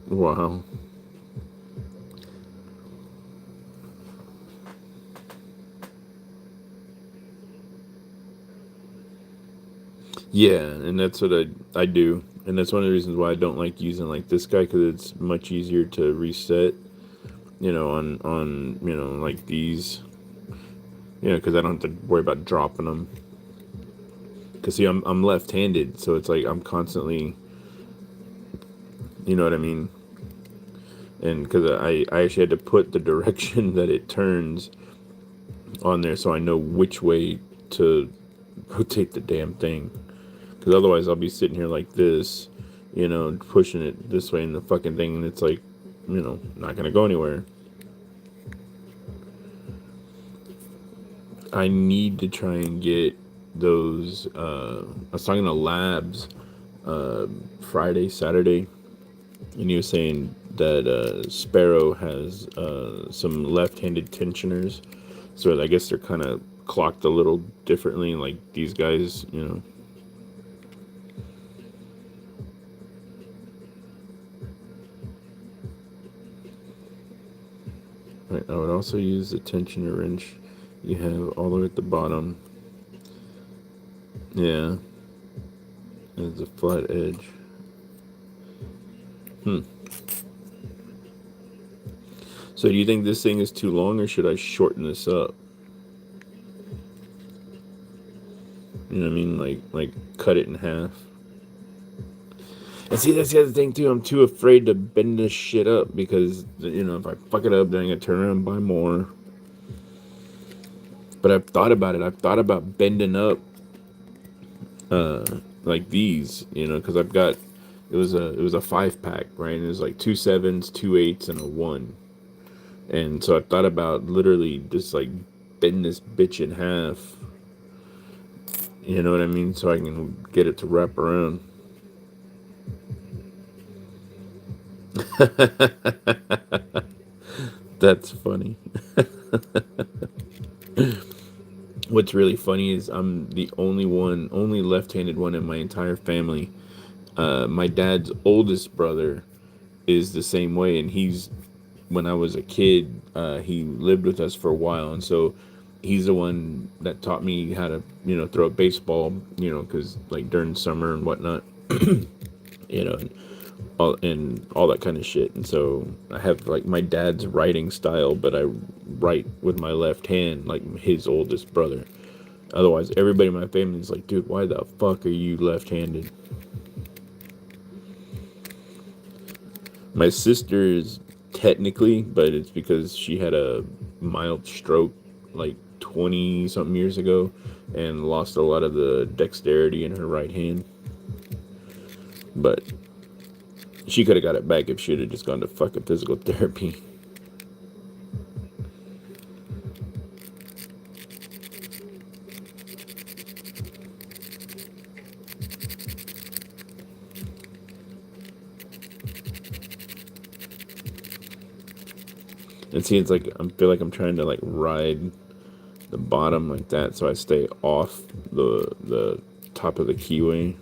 Wow. Yeah, and that's what I do. And that's one of the reasons why I don't like using like this guy, because it's much easier to reset, on like these, because I don't have to worry about dropping them. Because see, I'm left-handed, so it's like I'm constantly, you know what I mean? And because I actually had to put the direction that it turns on there so I know which way to rotate the damn thing. Because otherwise I'll be sitting here like this, pushing it this way in the fucking thing, and it's like, not going to go anywhere. I need to try and get those, I was talking to Labs Friday, Saturday, and he was saying that Sparrow has some left-handed tensioners, so I guess they're kind of clocked a little differently, like these guys, Right, I would also use the tensioner wrench you have all the way at the bottom. Yeah, there's a flat edge. So do you think this thing is too long, or should I shorten this up? You know what I mean? Like cut it in half. And see, that's the other thing too. I'm too afraid to bend this shit up, because if I fuck it up, then I'm gonna turn around and buy more. But I've thought about it. I've thought about bending up, like these, because I've got, it was a 5-pack, right? And it was like 2 7s, 2 8s, and a 1. And so I thought about literally just like bend this bitch in half. You know what I mean? So I can get it to wrap around. That's funny. What's really funny is I'm the only left-handed one in my entire family. My dad's oldest brother is the same way, and when I was a kid, he lived with us for a while, and so he's the one that taught me how to, throw a baseball, because like during summer and whatnot, you know, and all that kind of shit. And so I have like my dad's writing style, but I write with my left hand like his oldest brother. Otherwise, everybody in my family is like, dude, why the fuck are you left-handed? My sister is technically, but it's because she had a mild stroke like 20 something years ago and lost a lot of the dexterity in her right hand. But she could have got it back if she would have just gone to fucking physical therapy. And see, it's like I feel like I'm trying to like ride the bottom like that, so I stay off the top of the keyway.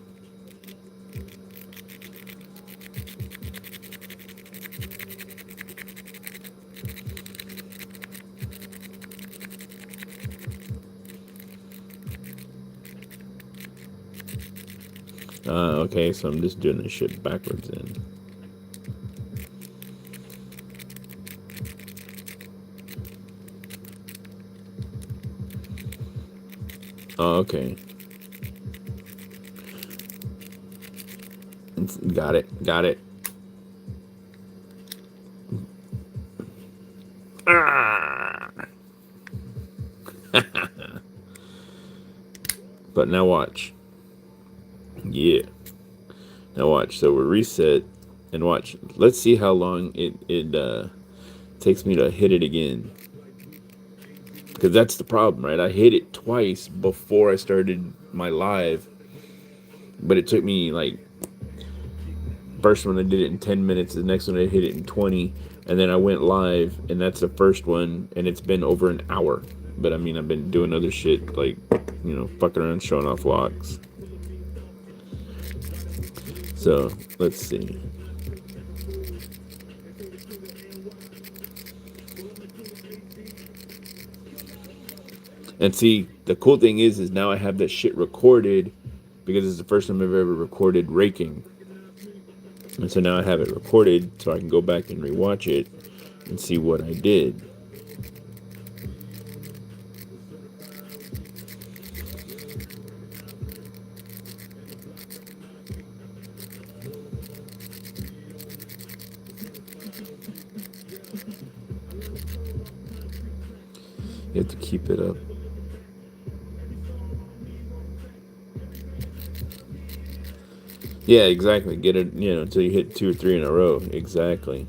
Okay, so I'm just doing this shit backwards then. Oh, okay. Got it. Ah! But now watch. Yeah. Now watch. So we're reset, and watch. Let's see how long it takes me to hit it again. Because that's the problem, right? I hit it twice before I started my live, but it took me like first one I did it in 10 minutes, the next one I hit it in 20, and then I went live, and that's the first one, and it's been over an hour. But I mean, I've been doing other shit like, fucking around, showing off locks. So let's see. And see, the cool thing is now I have that shit recorded because it's the first time I've ever recorded raking. And so now I have it recorded so I can go back and rewatch it and see what I did. You have to keep it up. Yeah, exactly. Get it, until you hit 2 or 3 in a row. Exactly.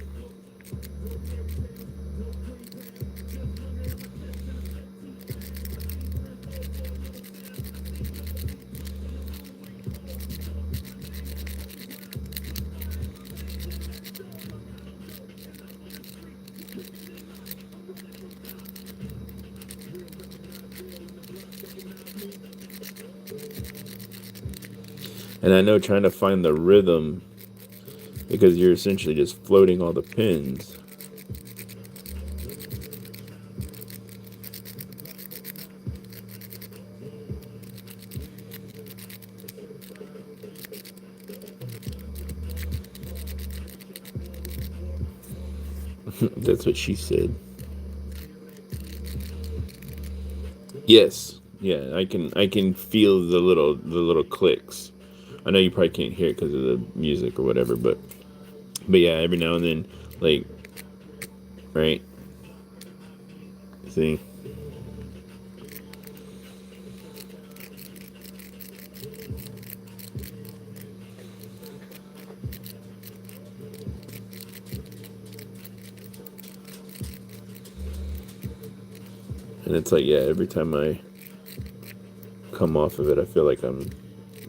And I know trying to find the rhythm because you're essentially just floating all the pins. That's what she said. Yes. Yeah, I can feel the little clicks. I know you probably can't hear it because of the music or whatever, but yeah, every now and then, like, right? See? And it's like, yeah, every time I come off of it, I feel like I'm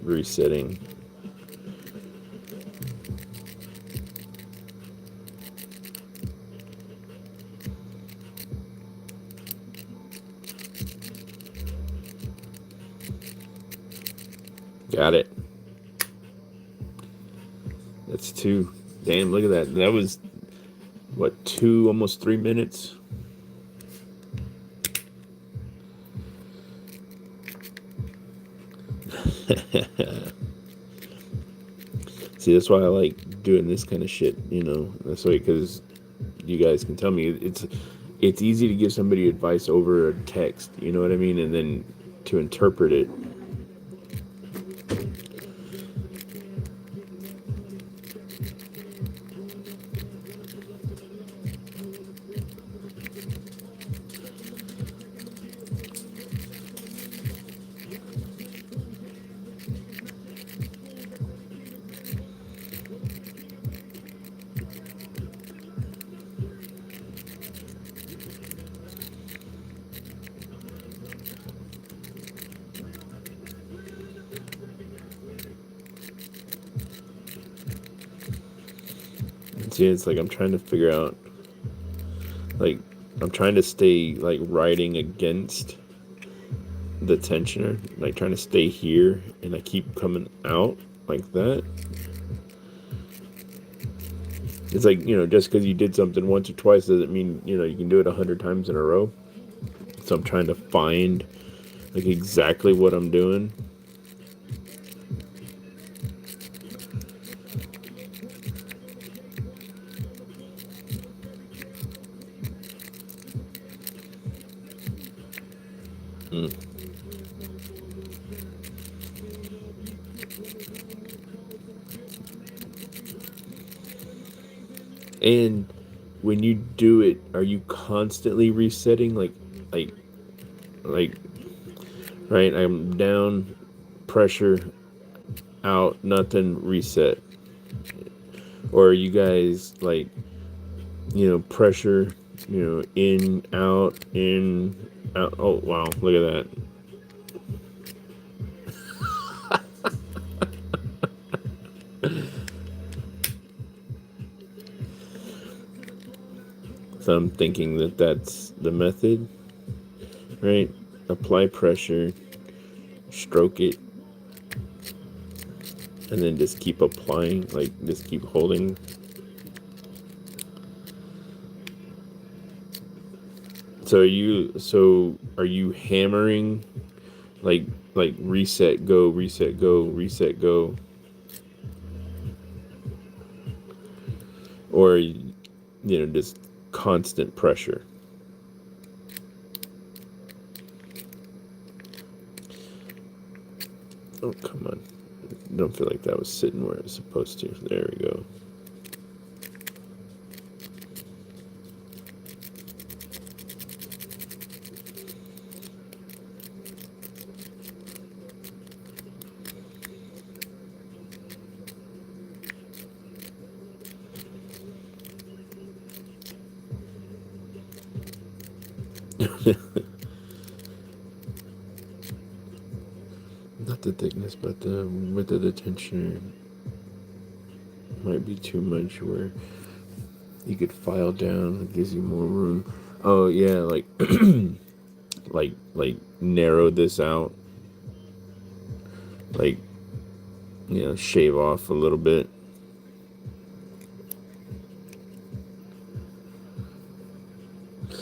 resetting. Got it. That's 2. Damn, look at that. That was, what, 2, almost 3 minutes? See, that's why I like doing this kind of shit, That's why, because you guys can tell me it's easy to give somebody advice over a text, you know what I mean? And then to interpret it. See, it's like I'm trying to figure out, like, I'm trying to stay, like, riding against the tensioner, like, trying to stay here, and I keep coming out like that. It's like, just because you did something once or twice doesn't mean, you can do it 100 times in a row. So I'm trying to find, like, exactly what I'm doing. And when you do it, are you constantly resetting? Like, right? I'm down, pressure, out, nothing, reset? Or are you guys like, pressure, in, out? Oh, wow, look at that. So I'm thinking that that's the method, right? Apply pressure, stroke it, and then just keep applying, like just keep holding. So are you hammering, like reset go, reset go, reset go, or just constant pressure? Oh, come on. Don't feel like that was sitting where it was supposed to. There we go. Not the thickness, but the width of the tensioner might be too much where you could file down. It gives you more room. Oh yeah, like like narrow this out, like shave off a little bit.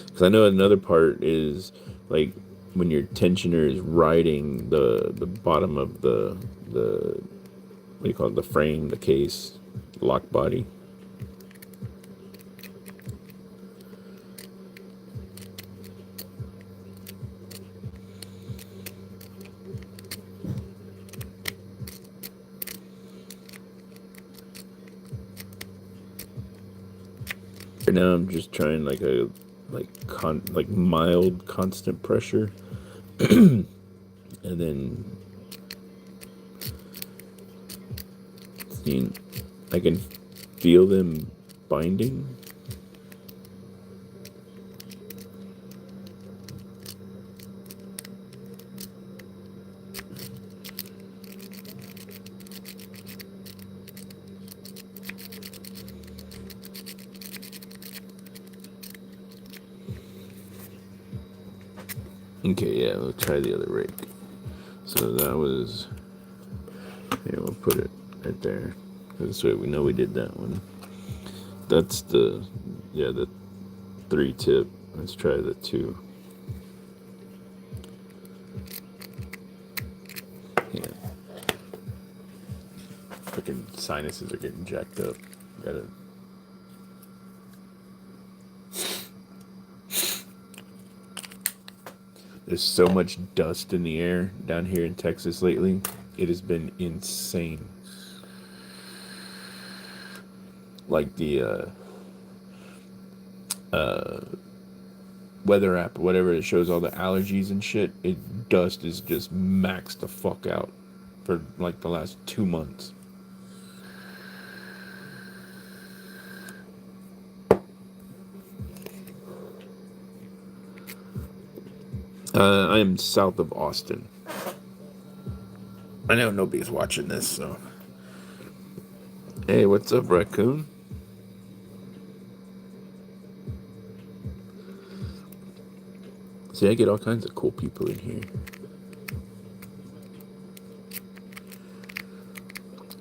Because I know another part is like when your tensioner is riding the bottom of the what do you call it, the frame, the case, lock body. Right now I'm just trying like mild constant pressure, and then seeing I can feel them binding. Okay, yeah, we'll try the other rake. So that was, here, we'll put it right there. This way we know we did that one. That's the 3 tip. Let's try the 2. Yeah. Freaking sinuses are getting jacked up. Gotta. There's so much dust in the air down here in Texas lately. It has been insane. Like the weather app or whatever, it shows all the allergies and shit. Dust is just maxed the fuck out for like the last 2 months. I am south of Austin. I know nobody's watching this, so. Hey, what's up, raccoon? See, I get all kinds of cool people in here.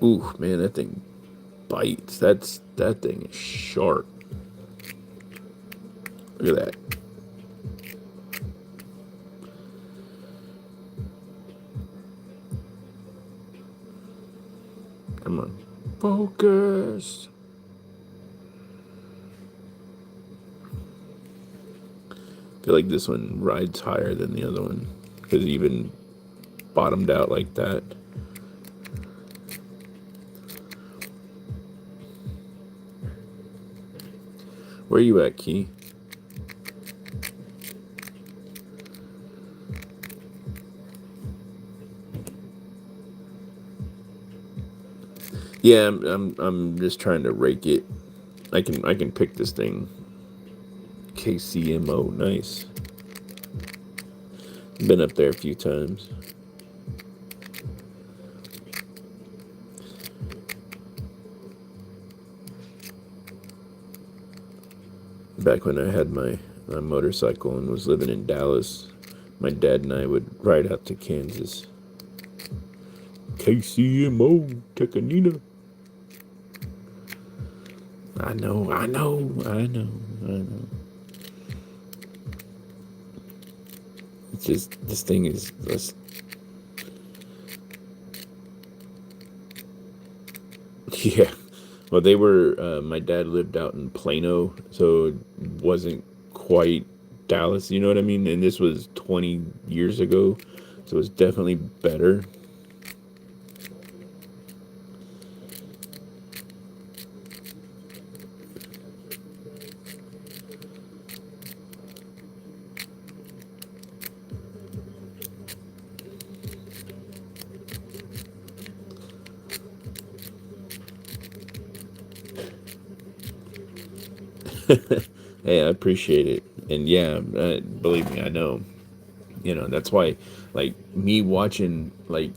Ooh, man, that thing bites. That thing is sharp. Look at that. Come on. Focus. I feel like this one rides higher than the other one because it even bottomed out like that. Where are you at, Key? Yeah, I'm just trying to rake it. I can pick this thing. KCMO, nice. Been up there a few times. Back when I had my motorcycle and was living in Dallas, my dad and I would ride out to Kansas. KCMO, Tecanina. I know, I know, I know, I know. It's just, this thing is, yeah. Well, they were, my dad lived out in Plano, so it wasn't quite Dallas, you know what I mean? And this was 20 years ago, so it's definitely better. Hey, I appreciate it. And yeah, believe me, I know. You know, that's why, like, me watching, like,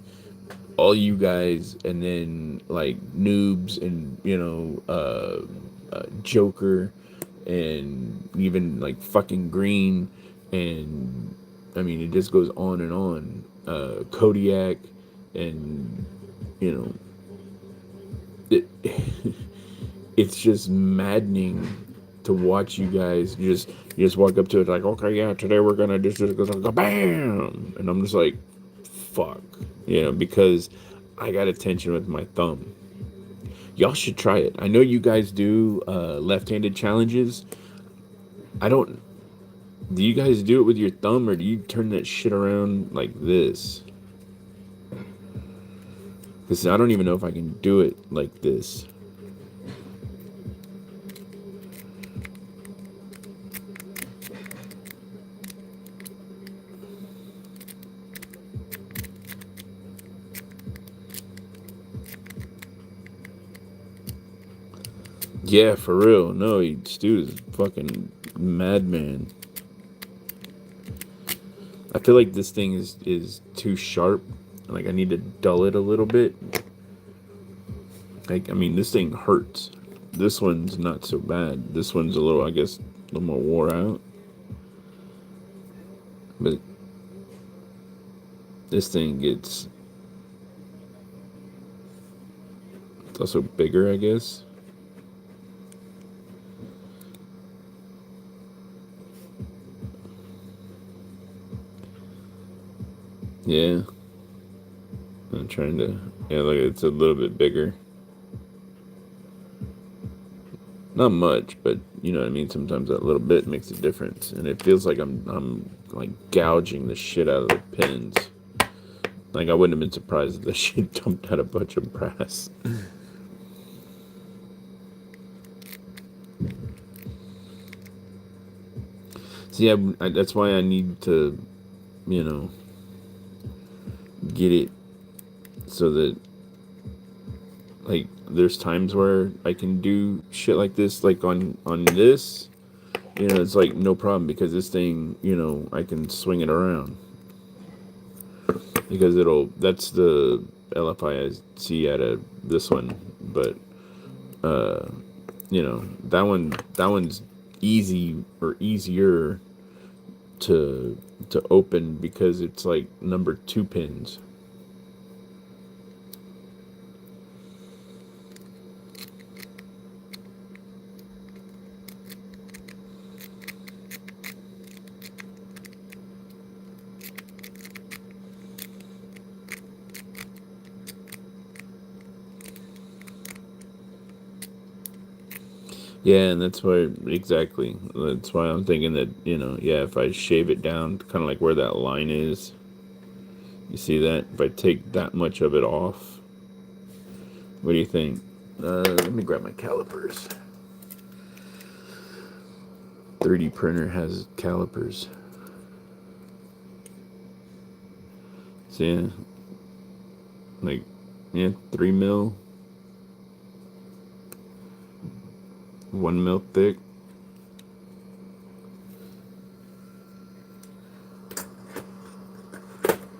all you guys and then, like, noobs and, Joker and even, like, fucking Green. And, I mean, it just goes on and on. Kodiak and, you know, it, it's just maddening to watch you guys. You just walk up to it like, okay, yeah, today we're gonna just go bam, and I'm just like, fuck, because I got attention with my thumb. Y'all should try it. I know you guys do left-handed challenges. I don't. Do you guys do it with your thumb or do you turn that shit around like this? Because I don't even know if I can do it like this. Yeah, for real. No, Stu is fucking madman. I feel like this thing is too sharp. Like I need to dull it a little bit. Like I mean, this thing hurts. This one's not so bad. This one's a little, I guess, a little more wore out. But this thing gets, it's also bigger, I guess. Yeah, I'm trying to. Yeah, look, it's a little bit bigger. Not much, but you know what I mean. Sometimes that little bit makes a difference, and it feels like I'm like gouging the shit out of the pins. Like I wouldn't have been surprised if the shit dumped out a bunch of brass. So yeah, that's why I need to, you know, get it so that like there's times where I can do shit like this, like on this, it's like no problem because this thing, I can swing it around because that's the LFI I see out of this one, but that one's easy or easier to open because it's like number 2 pins. Yeah, and that's why exactly. That's why I'm thinking that, yeah, if I shave it down kind of like where that line is, you see that? If I take that much of it off, what do you think? Let me grab my calipers. 3D printer has calipers. So yeah, like, yeah, 3 mil. 1 mil thick.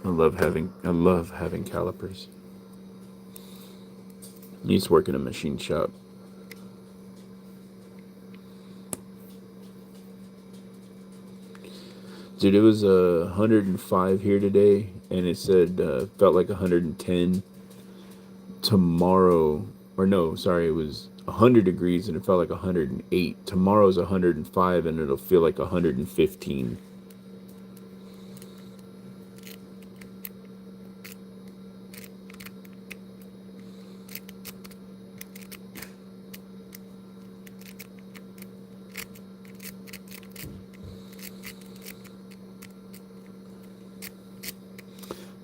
I love having calipers. I used to work in a machine shop. Dude, it was 105 here today, and it said felt like 110 tomorrow. Or no, sorry, it was 100 degrees and it felt like 108. Tomorrow's 105 and it'll feel like 115.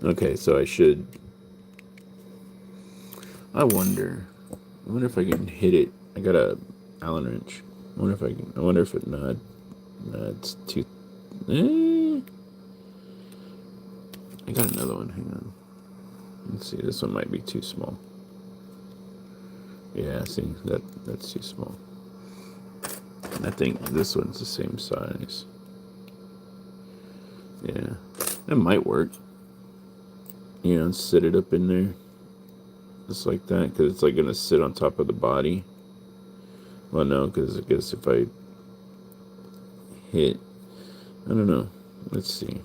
Okay, so I wonder if I can hit it. I got a Allen wrench. I wonder if it, no, it's too, I got another one, hang on. Let's see, this one might be too small. Yeah, see, that's too small. I think this one's the same size. Yeah, that might work. You know, set it up in there. Just like that, because it's like going to sit on top of the body. Well, no, because I guess if I hit, I don't know. Let's see.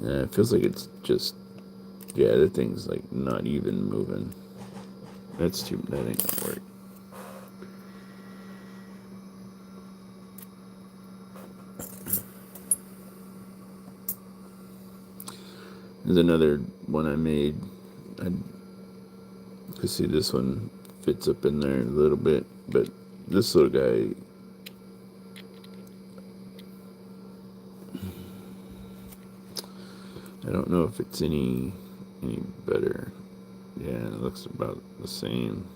Yeah, it feels like it's just, yeah, the thing's like not even moving. That ain't gonna work. There's another one I made. I could see this one fits up in there a little bit, but this little guy, I don't know if it's any better. Yeah, it looks about the same.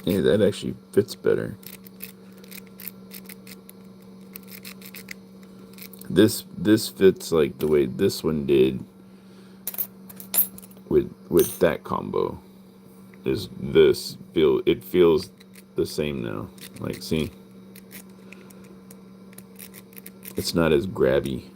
Hey, that actually fits better. This fits like the way this one did with that combo. It feels the same now. Like, see, it's not as grabby.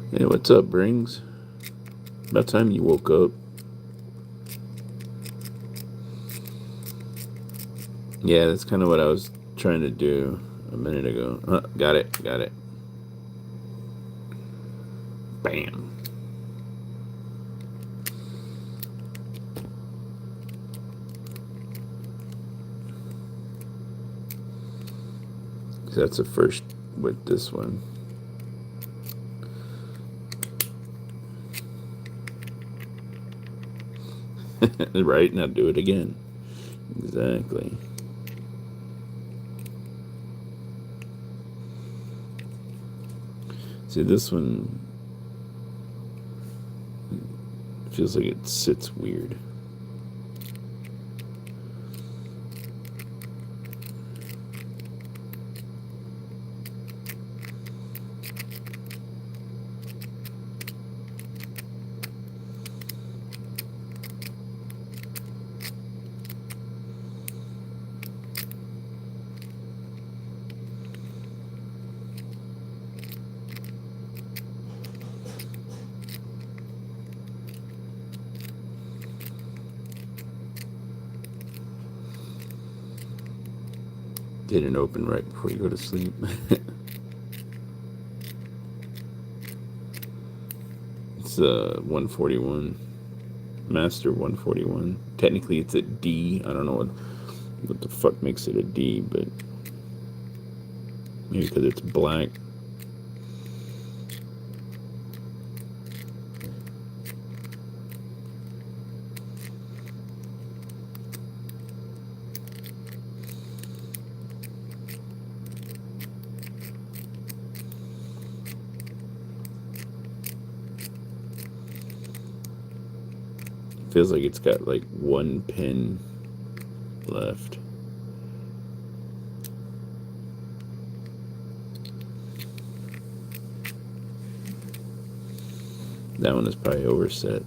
Hey, what's up, Brings? About time you woke up. Yeah, that's kind of what I was trying to do a minute ago. Got it. Bam. So that's the first with this one. Right, now do it again. Exactly. See, this one feels like it sits weird. Didn't open right before you go to sleep. It's 141. Master 141. Technically, it's a D. I don't know what the fuck makes it a D, but maybe because it's black. Feels like it's got like one pin left. That one is probably overset.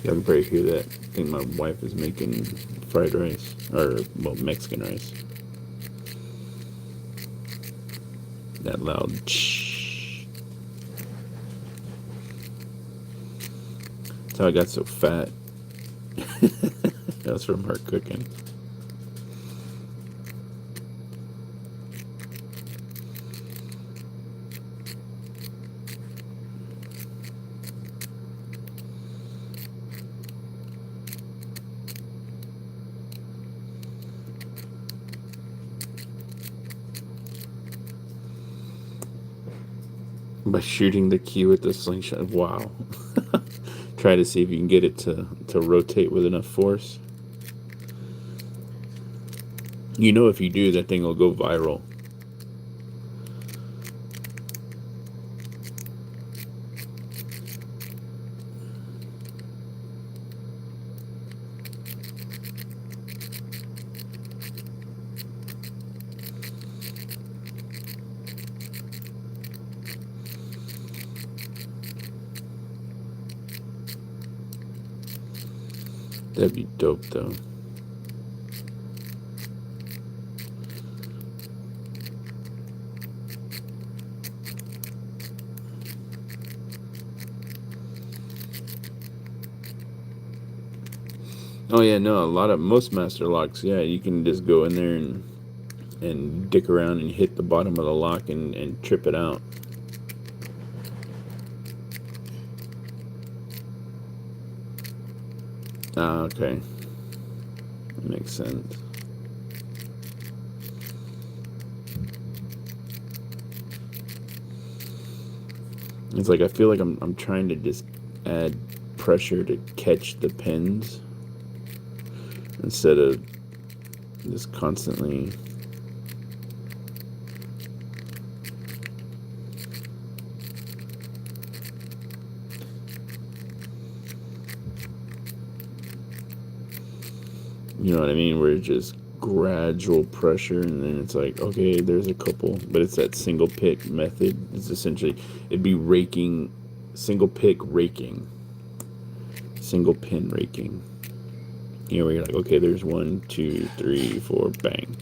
Y'all can probably hear that. I think my wife is making fried rice. Or, well, Mexican rice. That loud shh. That's how I got so fat. That's from her cooking. By shooting the key with the slingshot. Wow. Try to see if you can get it to rotate with enough force. You know, if you do, that thing will go viral. That'd be dope, though. Oh yeah, no, most master locks, yeah, you can just go in there and dick around and hit the bottom of the lock and trip it out. Ah, okay. That makes sense. It's like I feel like I'm trying to just add pressure to catch the pins instead of just constantly. You know what I mean? Where it's just gradual pressure, and then it's like, okay, there's a couple, but it's that single pick method. It's essentially, it'd be raking, single pick raking, single pin raking. You know, where you're like, okay, there's 1, 2, 3, 4, bang.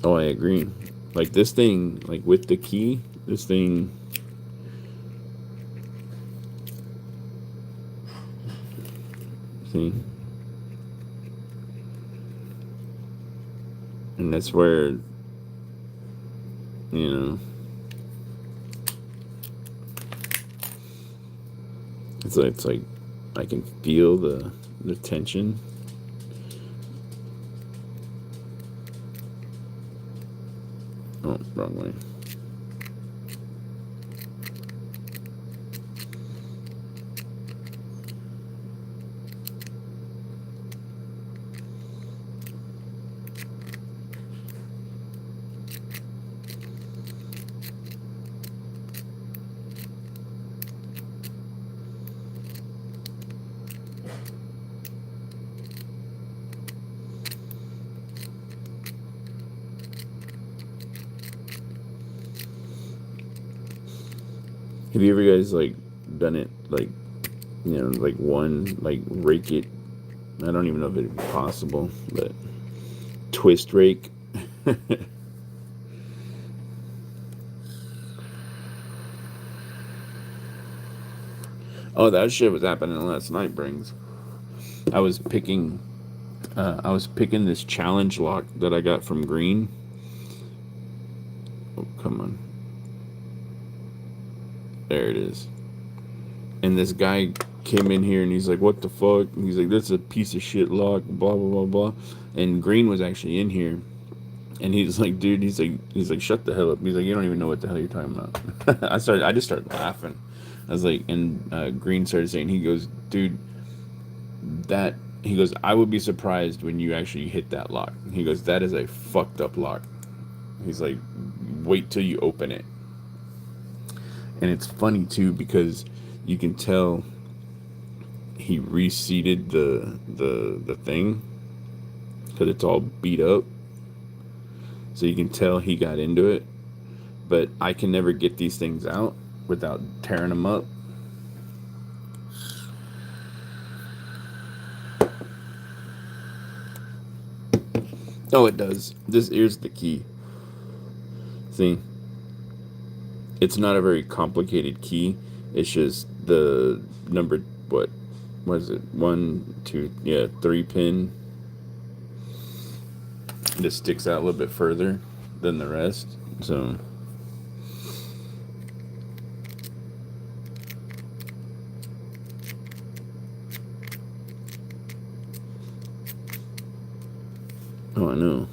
Oh, I agree. Like this thing, like with the key, this thing. See? And that's where, you know, it's like I can feel the tension. Oh, wrong way. Have you ever guys like done it like, like one like rake it? I don't even know if it'd be possible, but twist rake. Oh, that shit was happening last night, Brings. I was picking this challenge lock that I got from Green. Oh, come on. There it is. And this guy came in here and he's like, "What the fuck?" And he's like, "This is a piece of shit lock." Blah blah blah blah. And Green was actually in here, and he's like, "Dude," he's like, "Shut the hell up." He's like, "You don't even know what the hell you're talking about." I just started laughing. I was like, and Green started saying, he goes, "Dude, that." He goes, "I would be surprised when you actually hit that lock." He goes, "That is a fucked up lock." He's like, "Wait till you open it." And it's funny too because you can tell he reseated the thing because it's all beat up, so you can tell he got into it. But I can never get these things out without tearing them up. Oh, it does. Here's the key. See, it's not a very complicated key. It's just the number, what is it? 1, 2, yeah, 3 pin. This sticks out a little bit further than the rest. So oh, I know.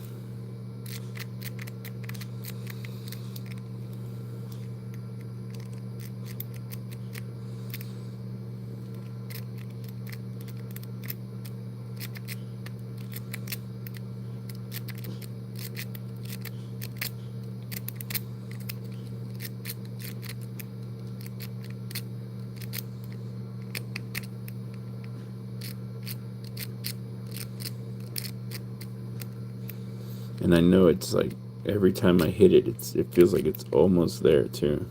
And I know it's like every time I hit it, it feels like it's almost there too.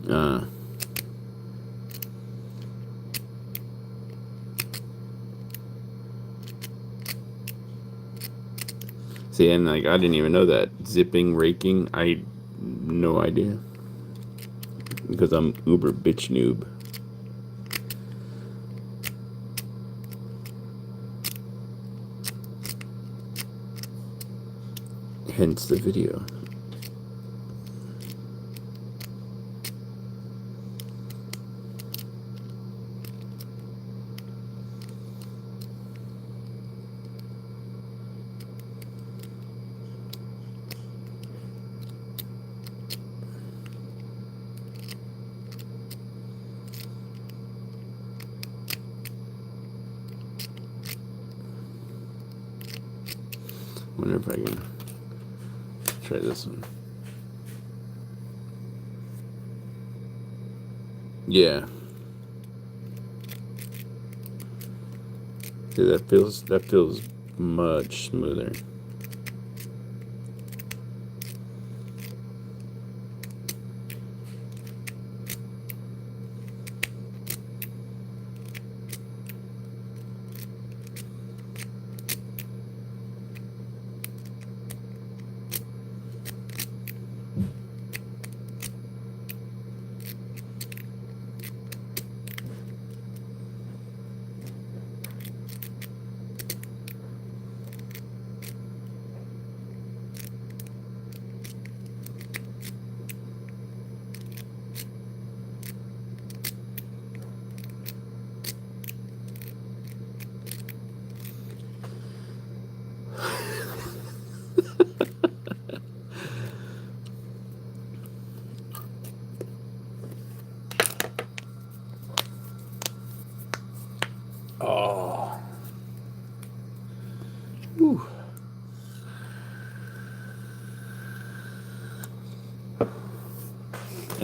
Uh, See, and like I didn't even know that zipping, raking. I no idea because I'm uber bitch noob. Hence the video. Wonder if I can try this one. Yeah. See, that feels much smoother.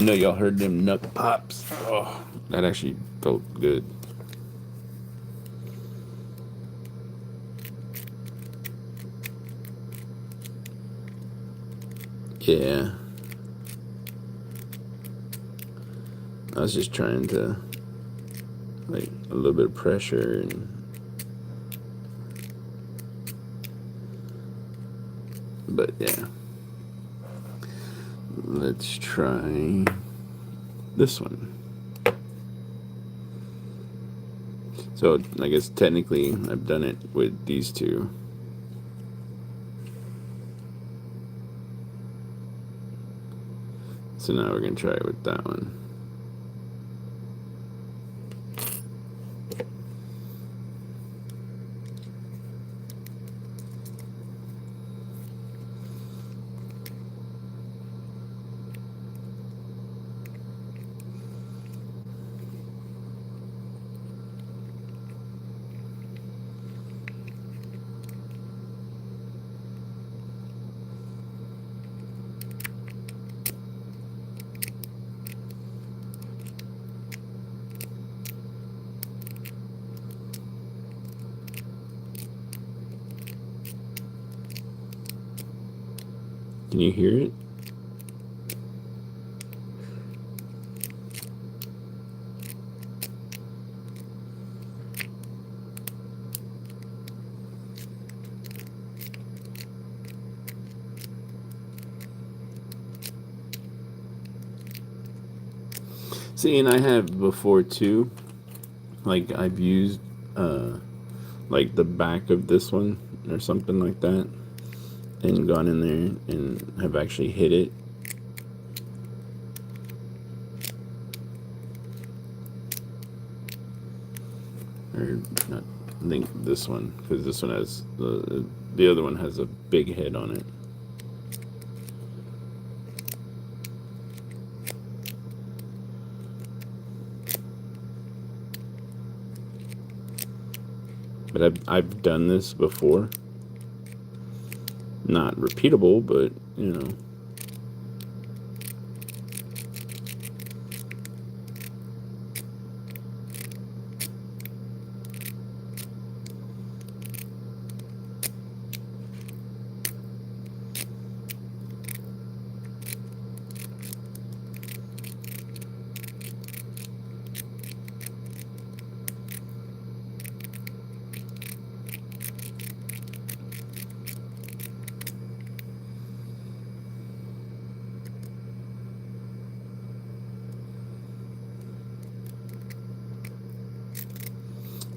know y'all heard them knuck pops. Oh, that actually felt good. Yeah. I was just trying to, like, a little bit of pressure and. But yeah. Let's try this one. So I guess technically I've done it with these two. So now we're gonna try it with that one. Can you hear it? See, and I have before too. Like I've used like the back of this one or something like that and gone in there and have actually hit it. Or not, I think this one, because this one has the other one has a big head on it. But I've done this before. Not repeatable, but you know.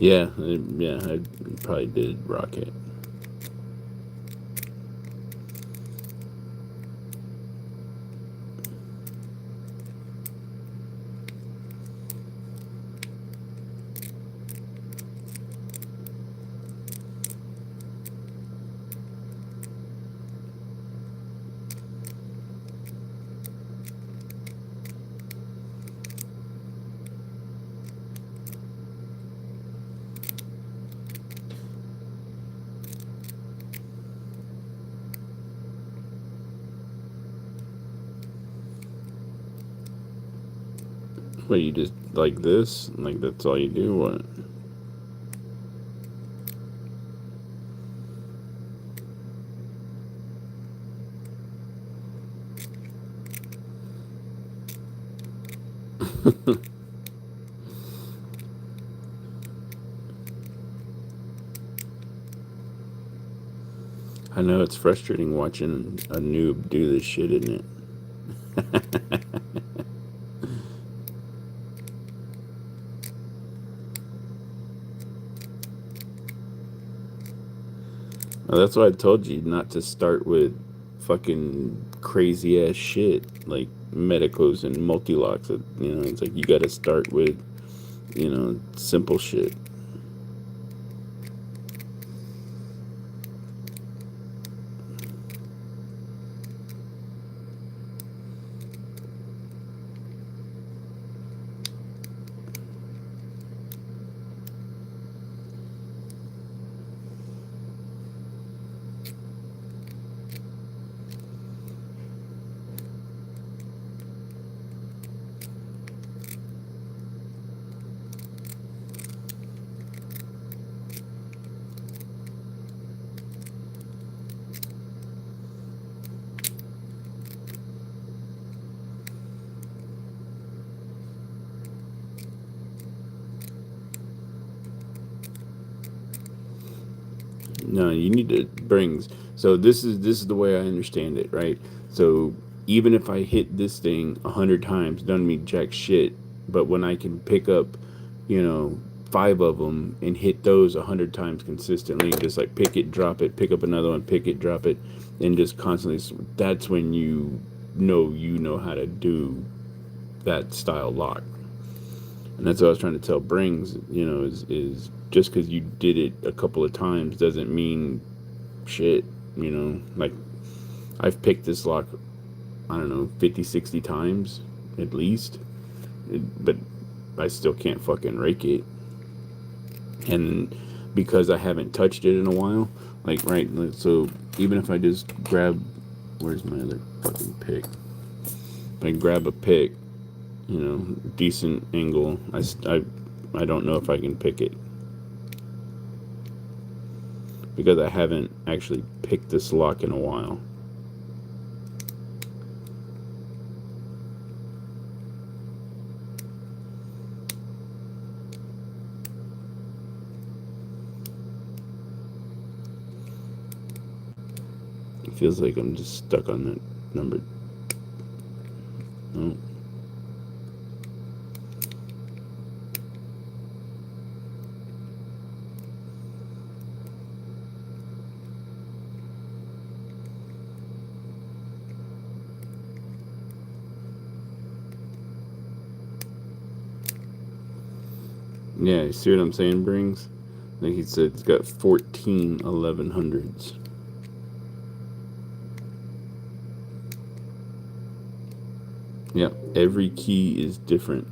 Yeah, I probably did rocket. What, you just like this? Like that's all you do? What? I know it's frustrating watching a noob do this shit, isn't it? Well, that's why I told you not to start with fucking crazy ass shit like medicos and multi-locks. You know, it's like you got to start with, you know, simple shit. No, you need to brings. So this is the way I understand it, right? So even if I hit this thing 100 times, doesn't mean jack shit. But when I can pick up, you know, 5 of them and hit those 100 times consistently, just like pick it, drop it, pick up another one, pick it, drop it, and just constantly. That's when you know how to do that style lock. And that's what I was trying to tell Brings. Is just because you did it a couple of times doesn't mean shit. Like I've picked this lock, I don't know, 50, 60 times at least, but I still can't fucking rake it. And because I haven't touched it in a while, like, right, so even if I just grab, where's my other fucking pick? If I grab a pick, decent angle, I don't know if I can pick it because I haven't actually picked this lock in a while. It feels like I'm just stuck on that number. Oh. Yeah, you see what I'm saying, Brings? Like he said, it's got 14 1100s. Yeah, every key is different.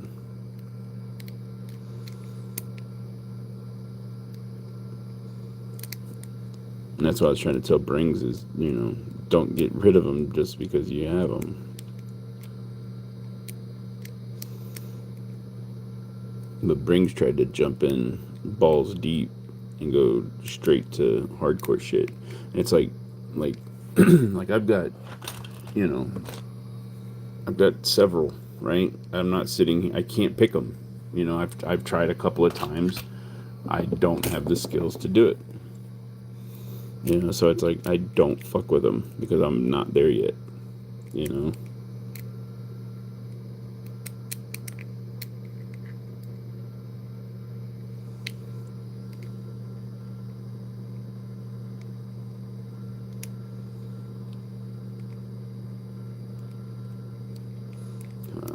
And that's what I was trying to tell Brings is, don't get rid of them just because you have them. But Brings tried to jump in balls deep and go straight to hardcore shit. And it's like like I've got, you know, I've got several, right? I'm not sitting, I can't pick them. I've tried a couple of times. I don't have the skills to do it. So it's like I don't fuck with them because I'm not there yet. You know.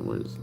Where's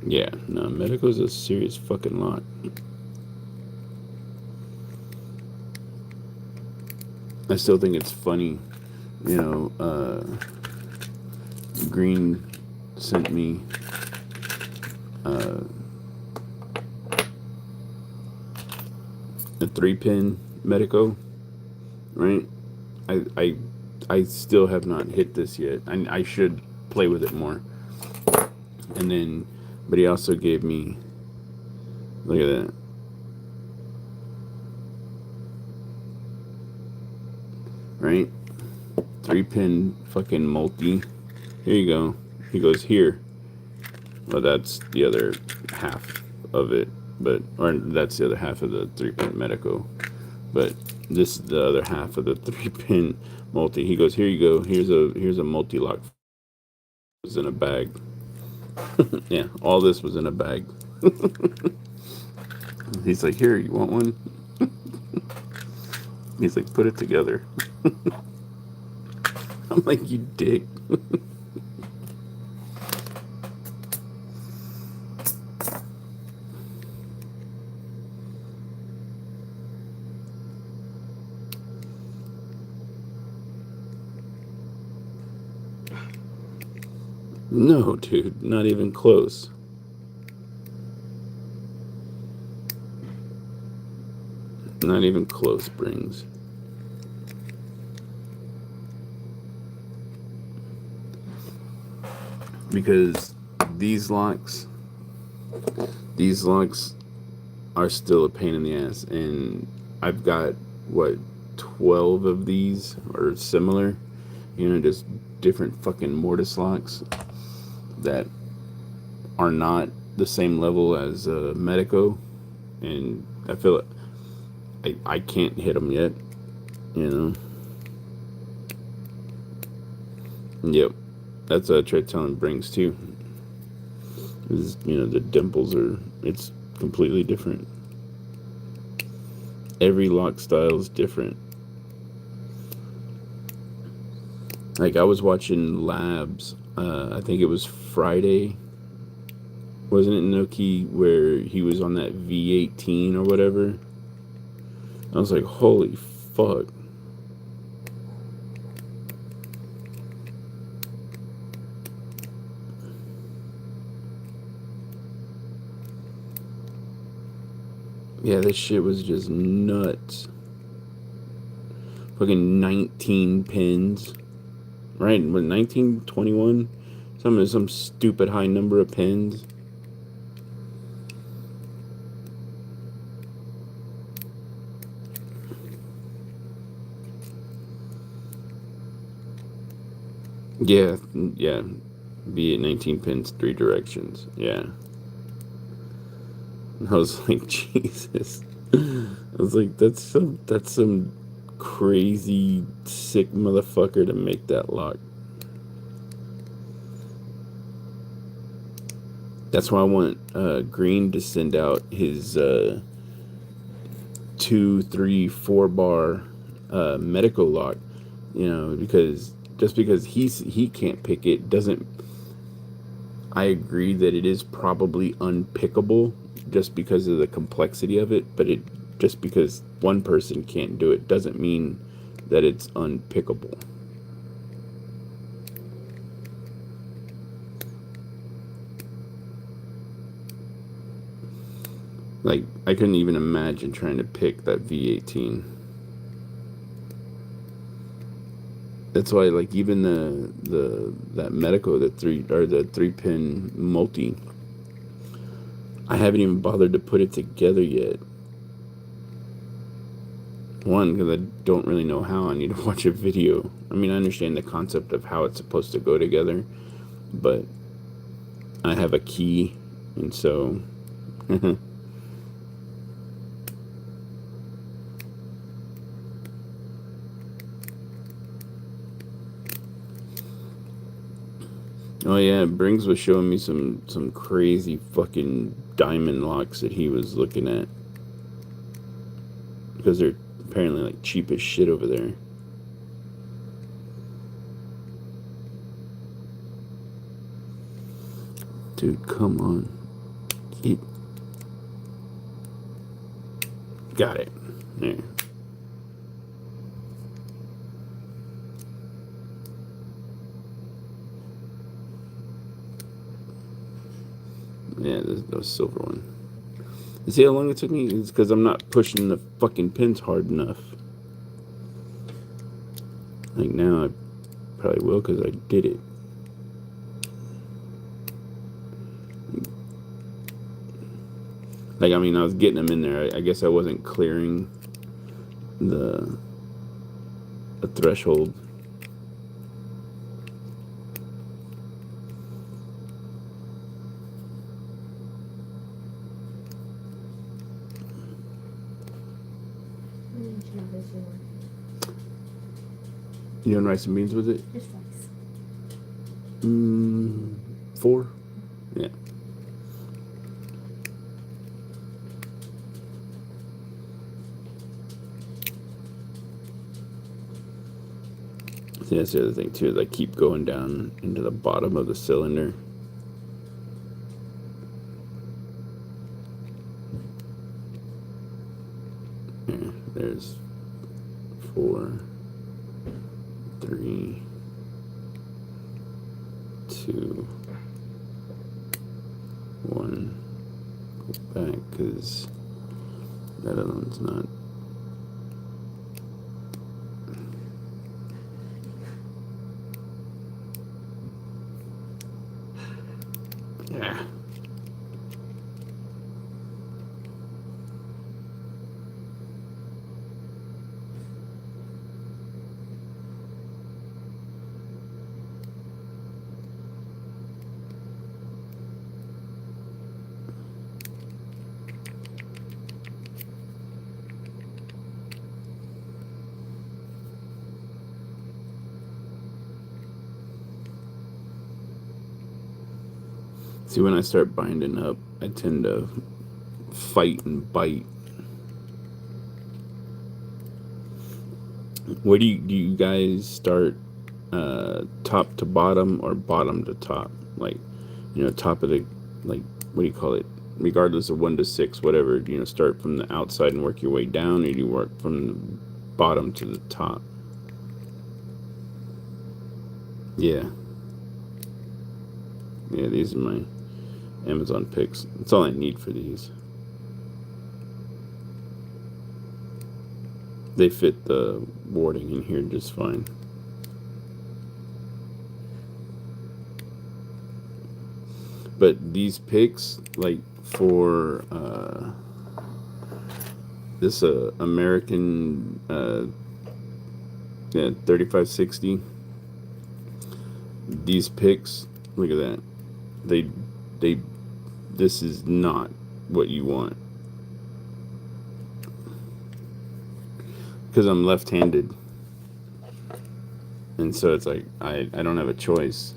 Yeah, no, Medico's a serious fucking lot. I still think it's funny, you know, Green sent me a 3-pin Medico, right? I, I I still have not hit this yet. I should play with it more. And then, but he also gave me, look at that, right? 3-pin fucking multi. Here you go. He goes here. Well, that's the other half of it, or that's the other half of the 3-pin Medico. But this is the other half of the 3-pin multi. He goes, here you go. Here's a multi lock. It was in a bag. Yeah, all this was in a bag. He's like, here, you want one? He's like, put it together. I'm like, you dick. No, dude, not even close. Not even close, Brings. Because these locks are still a pain in the ass, and I've got what 12 of these or similar, just different fucking mortise locks that are not the same level as Medico, and I feel I can't hit them yet, you know. Yep, that's what I tried telling Brinks too. Is the dimples it's completely different. Every lock style is different. Like I was watching Labs, I think it was Friday, wasn't it, Noki, where he was on that V18 or whatever. I was like, holy fuck. Yeah, this shit was just nuts. Fucking 19 pins. Right, with 19, 21? Some stupid high number of pins. Yeah, yeah. Be it 19 pins, 3 directions. Yeah. I was like, Jesus. I was like, that's some crazy sick motherfucker to make that lock. That's why I want Green to send out his 2, 3, 4 bar medical lock, because just because he can't pick it doesn't. I agree that it is probably unpickable just because of the complexity of it, but just because one person can't do it doesn't mean that it's unpickable. Like, I couldn't even imagine trying to pick that V18. That's why, like, even that Medico, the 3-pin multi, I haven't even bothered to put it together yet. One, because I don't really know how. I need to watch a video. I mean, I understand the concept of how it's supposed to go together, but I have a key, and so oh yeah, Brings was showing me some crazy fucking diamond locks that he was looking at, because they're apparently like cheap as shit over there. Dude, come on. Got it. There. Yeah, the silver one. You see how long it took me? It's because I'm not pushing the fucking pins hard enough. Like now I probably will because I did it. Like, I mean, I was getting them in there. I guess I wasn't clearing the threshold. You doing rice and beans with it? Just rice. 4? Yeah. See, that's the other thing too, is I keep going down into the bottom of the cylinder. Yeah, there's 4, 3, 2, 1. Go back, because that other one's not. Yeah. See, when I start binding up, I tend to fight and bite. What do you guys start top to bottom or bottom to top? Like, top of the, like, what do you call it? Regardless of 1 to 6, whatever, start from the outside and work your way down, or do you work from the bottom to the top? Yeah. Yeah, these are my Amazon picks. That's all I need for these. They fit the warding in here just fine. But these picks, like for this American 3560, these picks, look at that. They this is not what you want. Because I'm left-handed. And so it's like I don't have a choice.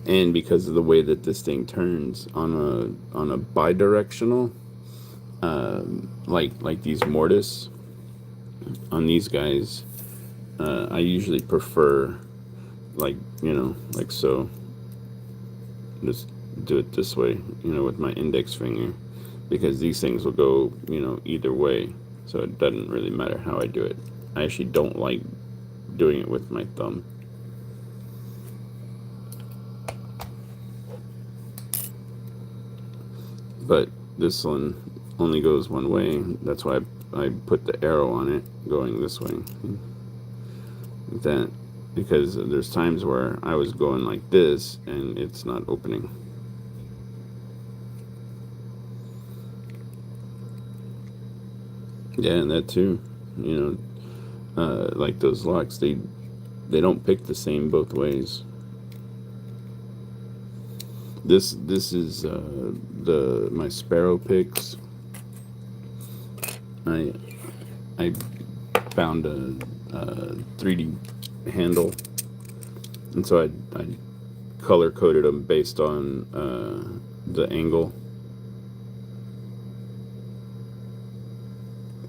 And because of the way that this thing turns on a bidirectional, like these mortise on these guys, I usually prefer like so. Just do it this way, with my index finger, because these things will go either way, so it doesn't really matter how I do it. I actually don't like doing it with my thumb. But this one only goes one way. That's why I put the arrow on it going this way. Like that, because there's times where I was going like this and it's not opening. Yeah, and that too. Like those locks, they don't pick the same both ways. This is my Sparrow picks. I found a 3D handle, and so I color coded them based on the angle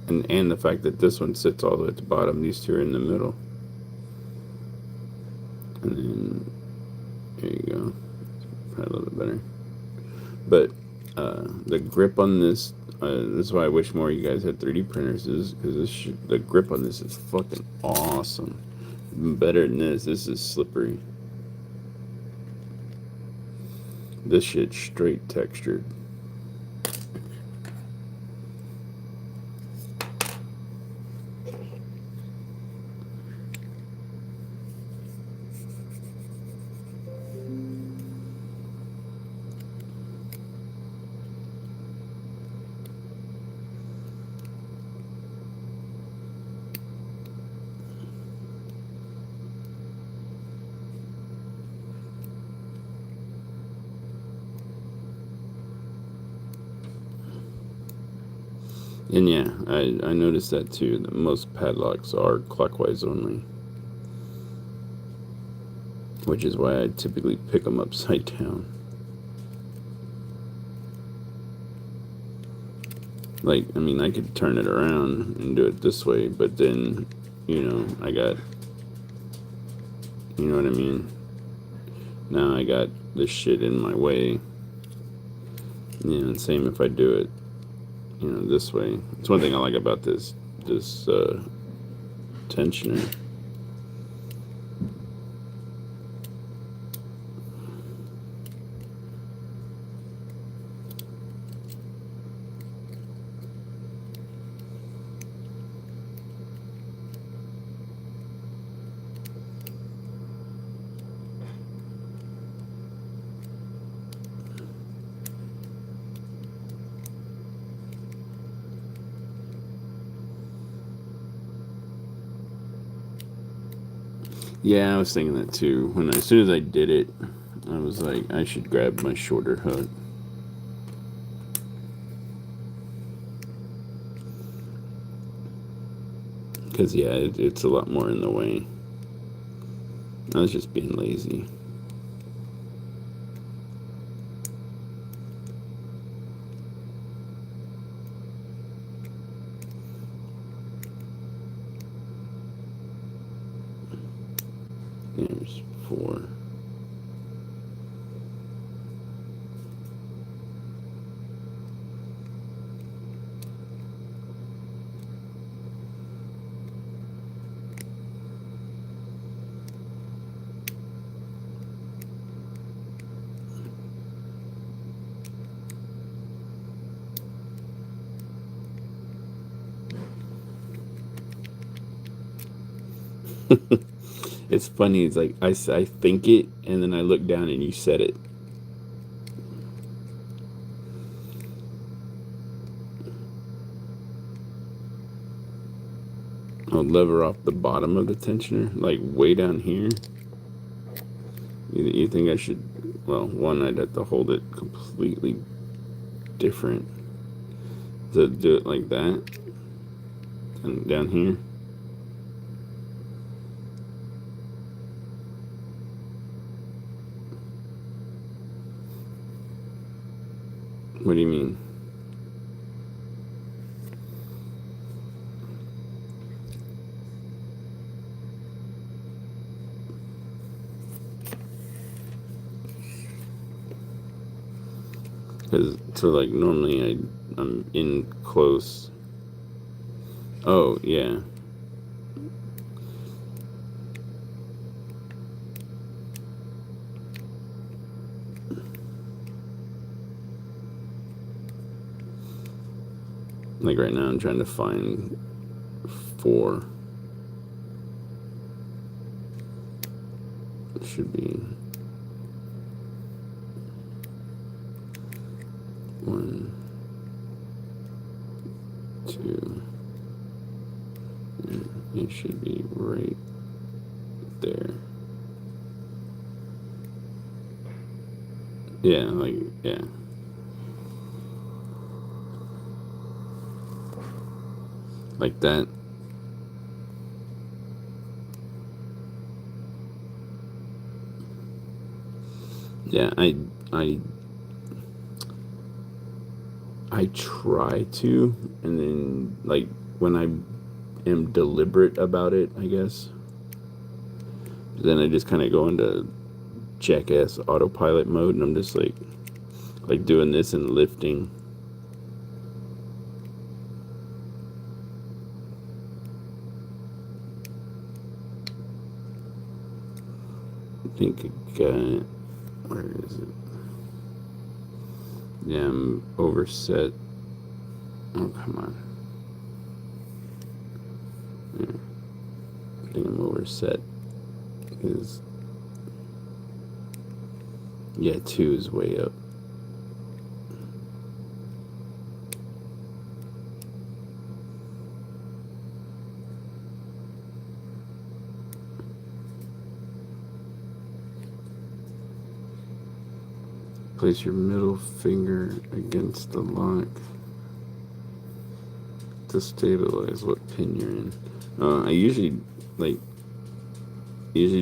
and the fact that this one sits all the way at the bottom. These two are in the middle, and then there you go. Probably a little bit better, but the grip on this. This is why I wish more of you guys had 3D printers, is because the grip on this is fucking awesome. Even better than this. This is slippery. This shit's straight textured. And yeah, I noticed that too, that most padlocks are clockwise only, which is why I typically pick them upside down. Like, I mean, I could turn it around and do it this way, but then, I got, you know what I mean? Now I got this shit in my way. And same if I do it, this way. It's one thing I like about this tensioner. Yeah, I was thinking that too. As soon as I did it, I was like, I should grab my shorter hook. Because, yeah, it's a lot more in the way. I was just being lazy. There's 4. It's funny. It's like I think it, and then I look down and you said it. I'll lever off the bottom of the tensioner, like way down here. You think I should? Well, one, I'd have to hold it completely different. To do it like that, and down here. What do you mean? Because so like normally I'm in close. Oh yeah. Like right now I'm trying to find 4. It should be 1, 2. It should be right there. Yeah, like, yeah. Like that. Yeah, I try to, and then like when I am deliberate about it, I guess, then I just kind of go into jackass autopilot mode, and I'm just like doing this and lifting. I think I got, where is it? Yeah, I'm overset. Oh, come on. Yeah. I think I'm overset. Because, yeah, 2 is way up. Place your middle finger against the lock to stabilize what pin you're in. I usually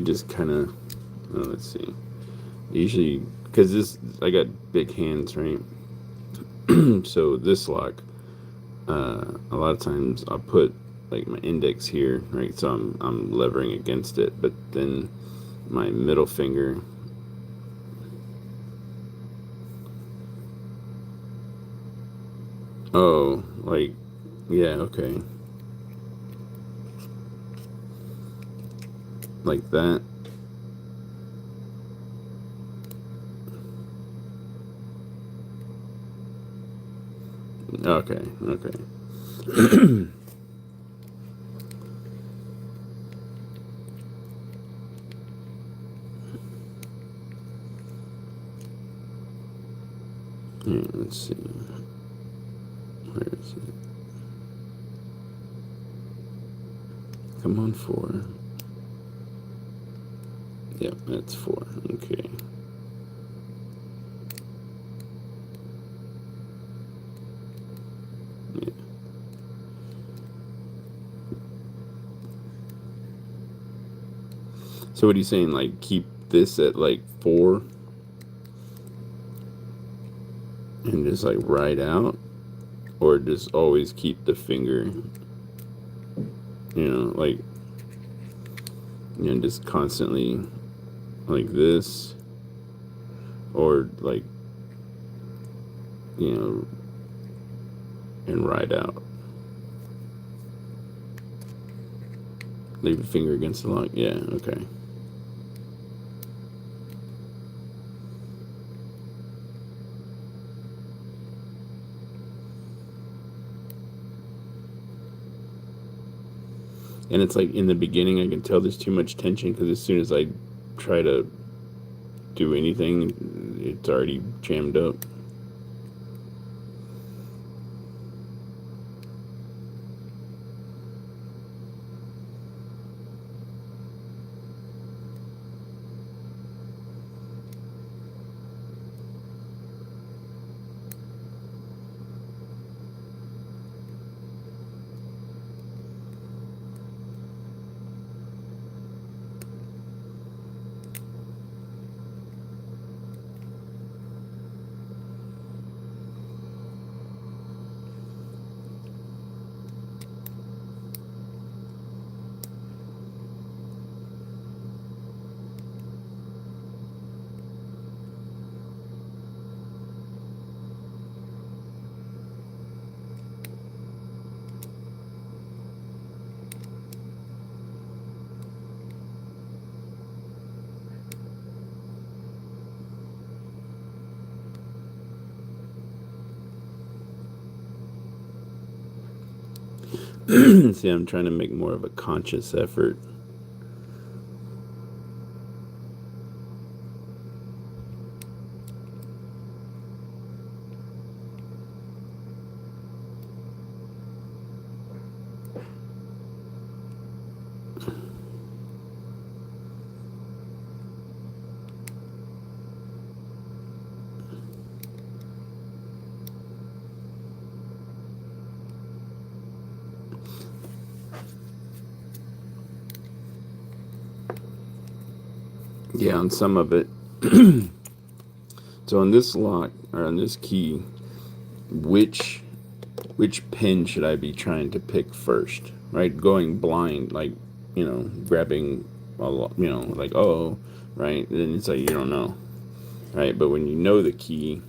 just kind of, let's see. Usually, because I got big hands, right? So this lock, a lot of times I'll put like my index here, right? So I'm levering against it, but then my middle finger. Oh, like, yeah, okay. Like that. Okay, okay. Yeah, let's see. Where is it? Come on, 4. Yep, that's 4. Okay. Yeah. So what are you saying? Like keep this at like 4 and just like ride out, or just always keep the finger, like just constantly like this, or like and ride out. Leave the finger against the lock. Yeah. Okay. And it's like in the beginning, I can tell there's too much tension because as soon as I try to do anything, it's already jammed up. See, I'm trying to make more of a conscious effort. Yeah, on some of it. So on this lock, or on this key, which pin should I be trying to pick first? Right, going blind, like grabbing a lot, like right. Then it's like you don't know, right? But when you know the key,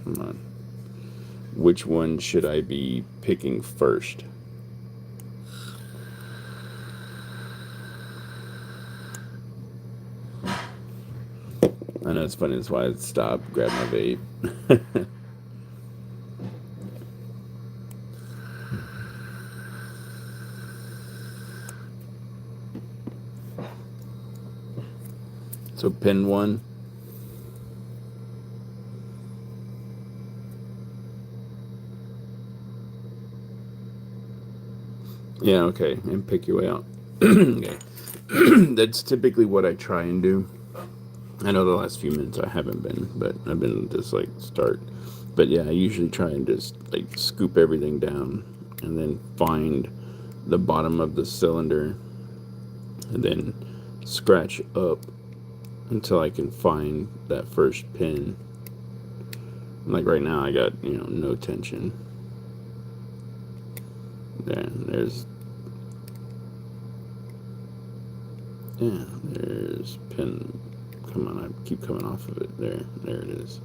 come on, which one should I be picking first? I know it's funny. That's why I stopped, grab my vape. So pin 1. Yeah, okay, and pick your way out. Okay. That's typically what I try and do. I know the last few minutes I haven't been, but I've been just like start. But yeah, I usually try and just like scoop everything down and then find the bottom of the cylinder and then scratch up until I can find that first pin. Like right now I got, no tension. There's pin. Come on, I keep coming off of it. There it is.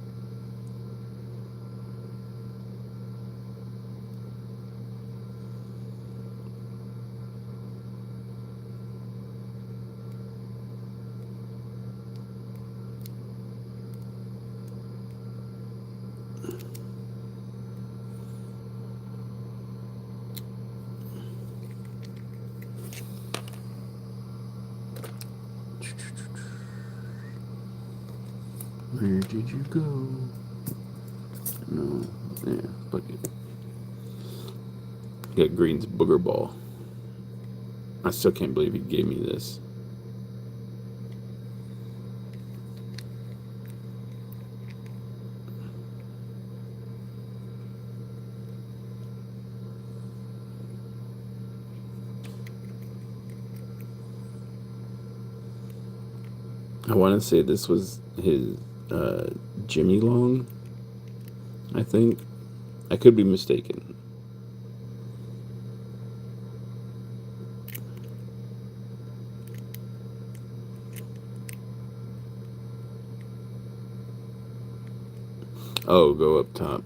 Where did you go? No, yeah, bucket. Got Green's booger ball. I still can't believe he gave me this. I want to say this was his Jimmy Long, I think. I could be mistaken. Oh, go up top.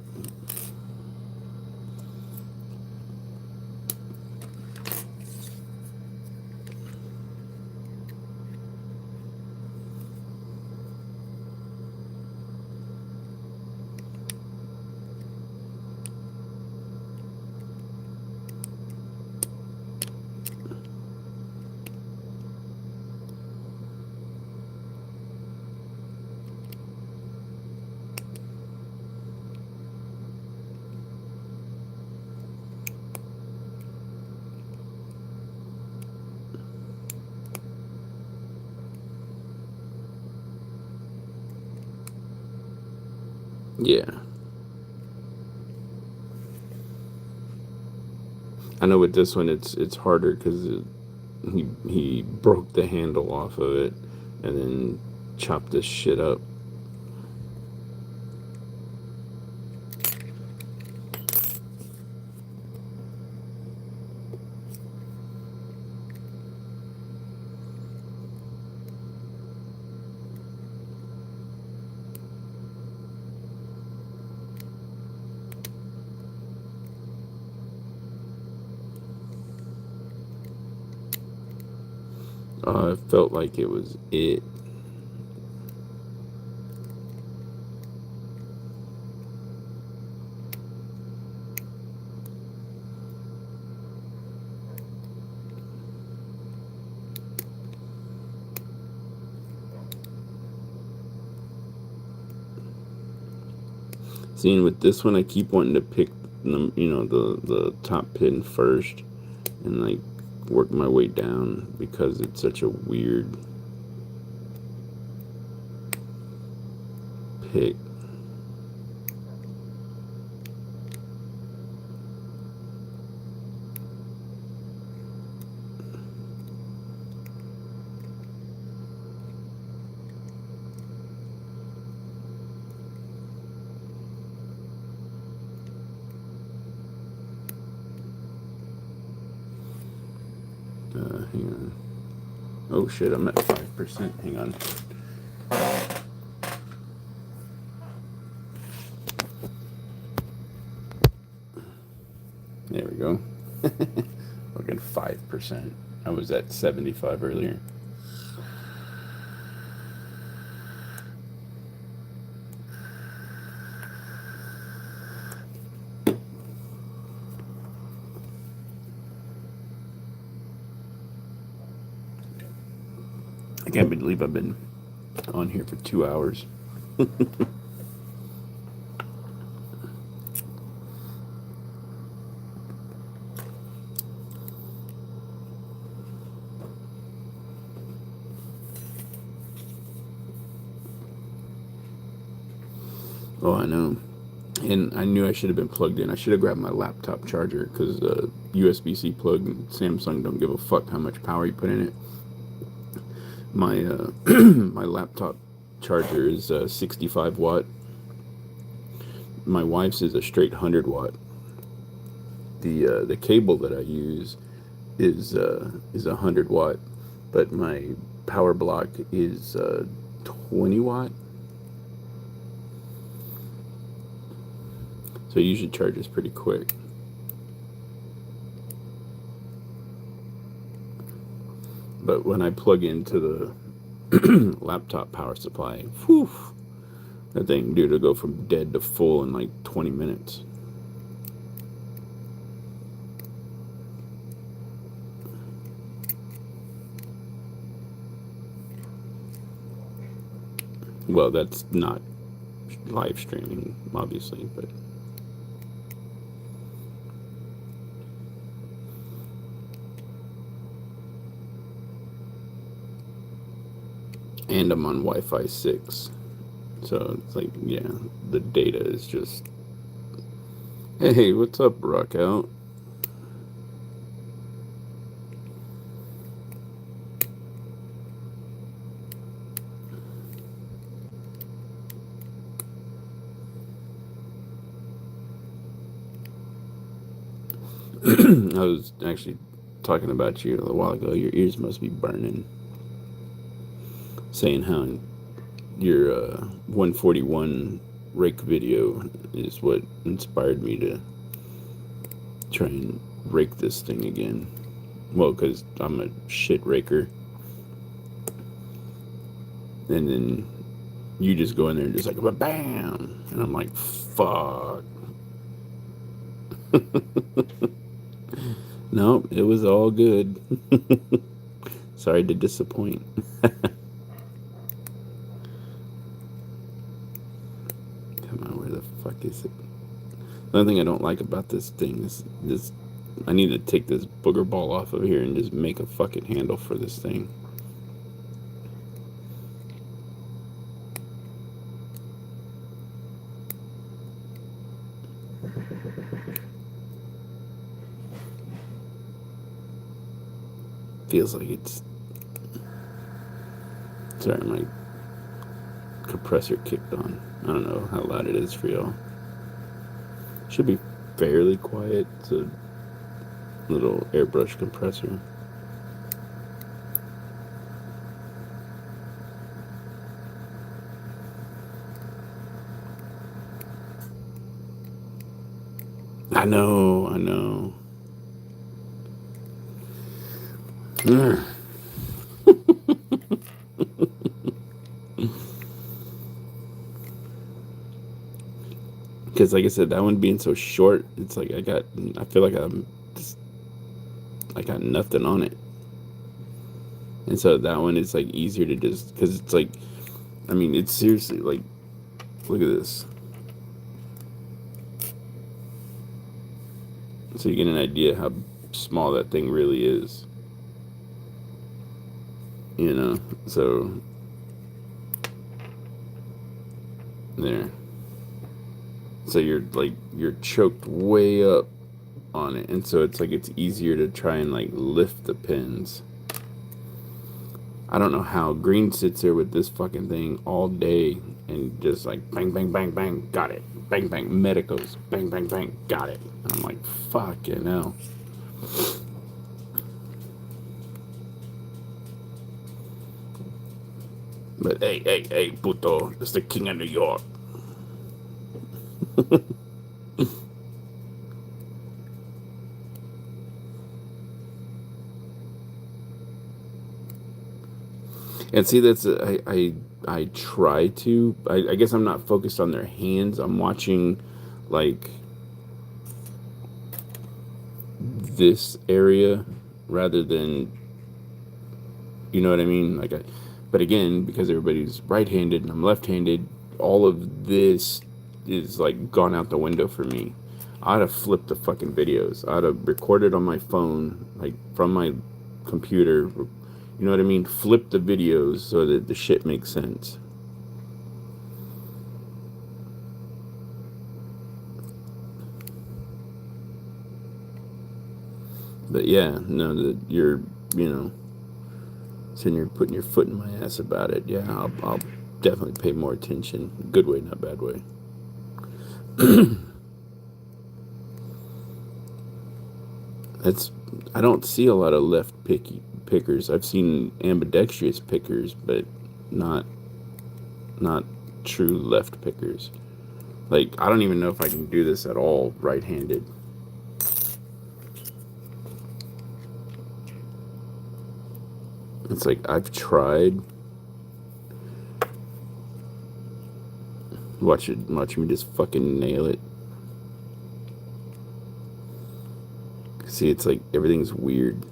Yeah. I know with this one it's harder because he broke the handle off of it and then chopped this shit up. It felt like it was it. Seeing with this one, I keep wanting to pick the top pin first and like work my way down because it's such a weird pick. Hang on. Oh shit, I'm at 5%. Hang on. There we go. Looking 5%. I was at 75 earlier. I can't believe I've been on here for 2 hours. Oh, I know. And I knew I should have been plugged in. I should have grabbed my laptop charger because USB-C plug and Samsung don't give a fuck how much power you put in it. My my laptop charger is 65 watt. My wife's is a straight 100 watt. The cable that I use is 100 watt, but my power block is 20 watt. So it usually charges pretty quick. But when I plug into the laptop power supply, whew, that thing, dude, will go from dead to full in like 20 minutes. Well, that's not live streaming, obviously, but and I'm on Wi-Fi 6. So it's like, yeah, the data is just, hey, what's up, Rock Out? I was actually talking about you a while ago. Your ears must be burning. Saying how your 141 rake video is what inspired me to try and rake this thing again. Well, because I'm a shit raker. And then you just go in there and just like, bam! And I'm like, fuck. No, it was all good. Sorry to disappoint. Come on, where the fuck is it? The only thing I don't like about this thing is this. I need to take this booger ball off of here and just make a fucking handle for this thing. Feels like it's... Sorry, my compressor kicked on. I don't know how loud it is for y'all. Should be fairly quiet. It's a little airbrush compressor. I know. Because, like I said, that one being so short, it's like I feel like I got nothing on it. And so that one is like easier to just, because it's like, I mean, it's seriously like, look at this. So you get an idea how small that thing really is. You know, so there. So you're choked way up on it, and so it's like it's easier to try and like lift the pins. I don't know how Green sits there with this fucking thing all day and just like bang, bang, bang, bang, got it. Bang, bang, medicals, bang, bang, bang, got it. And I'm like, fucking hell. But hey, puto, it's the king of New York. And see, that's I try to. I guess I'm not focused on their hands. I'm watching, like, this area rather than, you know what I mean? Like, but again, because everybody's right-handed and I'm left-handed, all of this is like gone out the window for me. I'd have flipped the fucking videos. I'd have recorded on my phone, like from my computer. You know what I mean? Flip the videos so that the shit makes sense. But yeah, no, that you're, you know, sitting here putting your foot in my ass about it. Yeah, I'll definitely pay more attention. Good way, not bad way. That's I don't see a lot of left pickers. I've seen ambidextrous pickers, but not true left pickers. Like, I don't even know if I can do this at all right-handed. It's like I've tried. Watch me just fucking nail it. See, it's like everything's weird.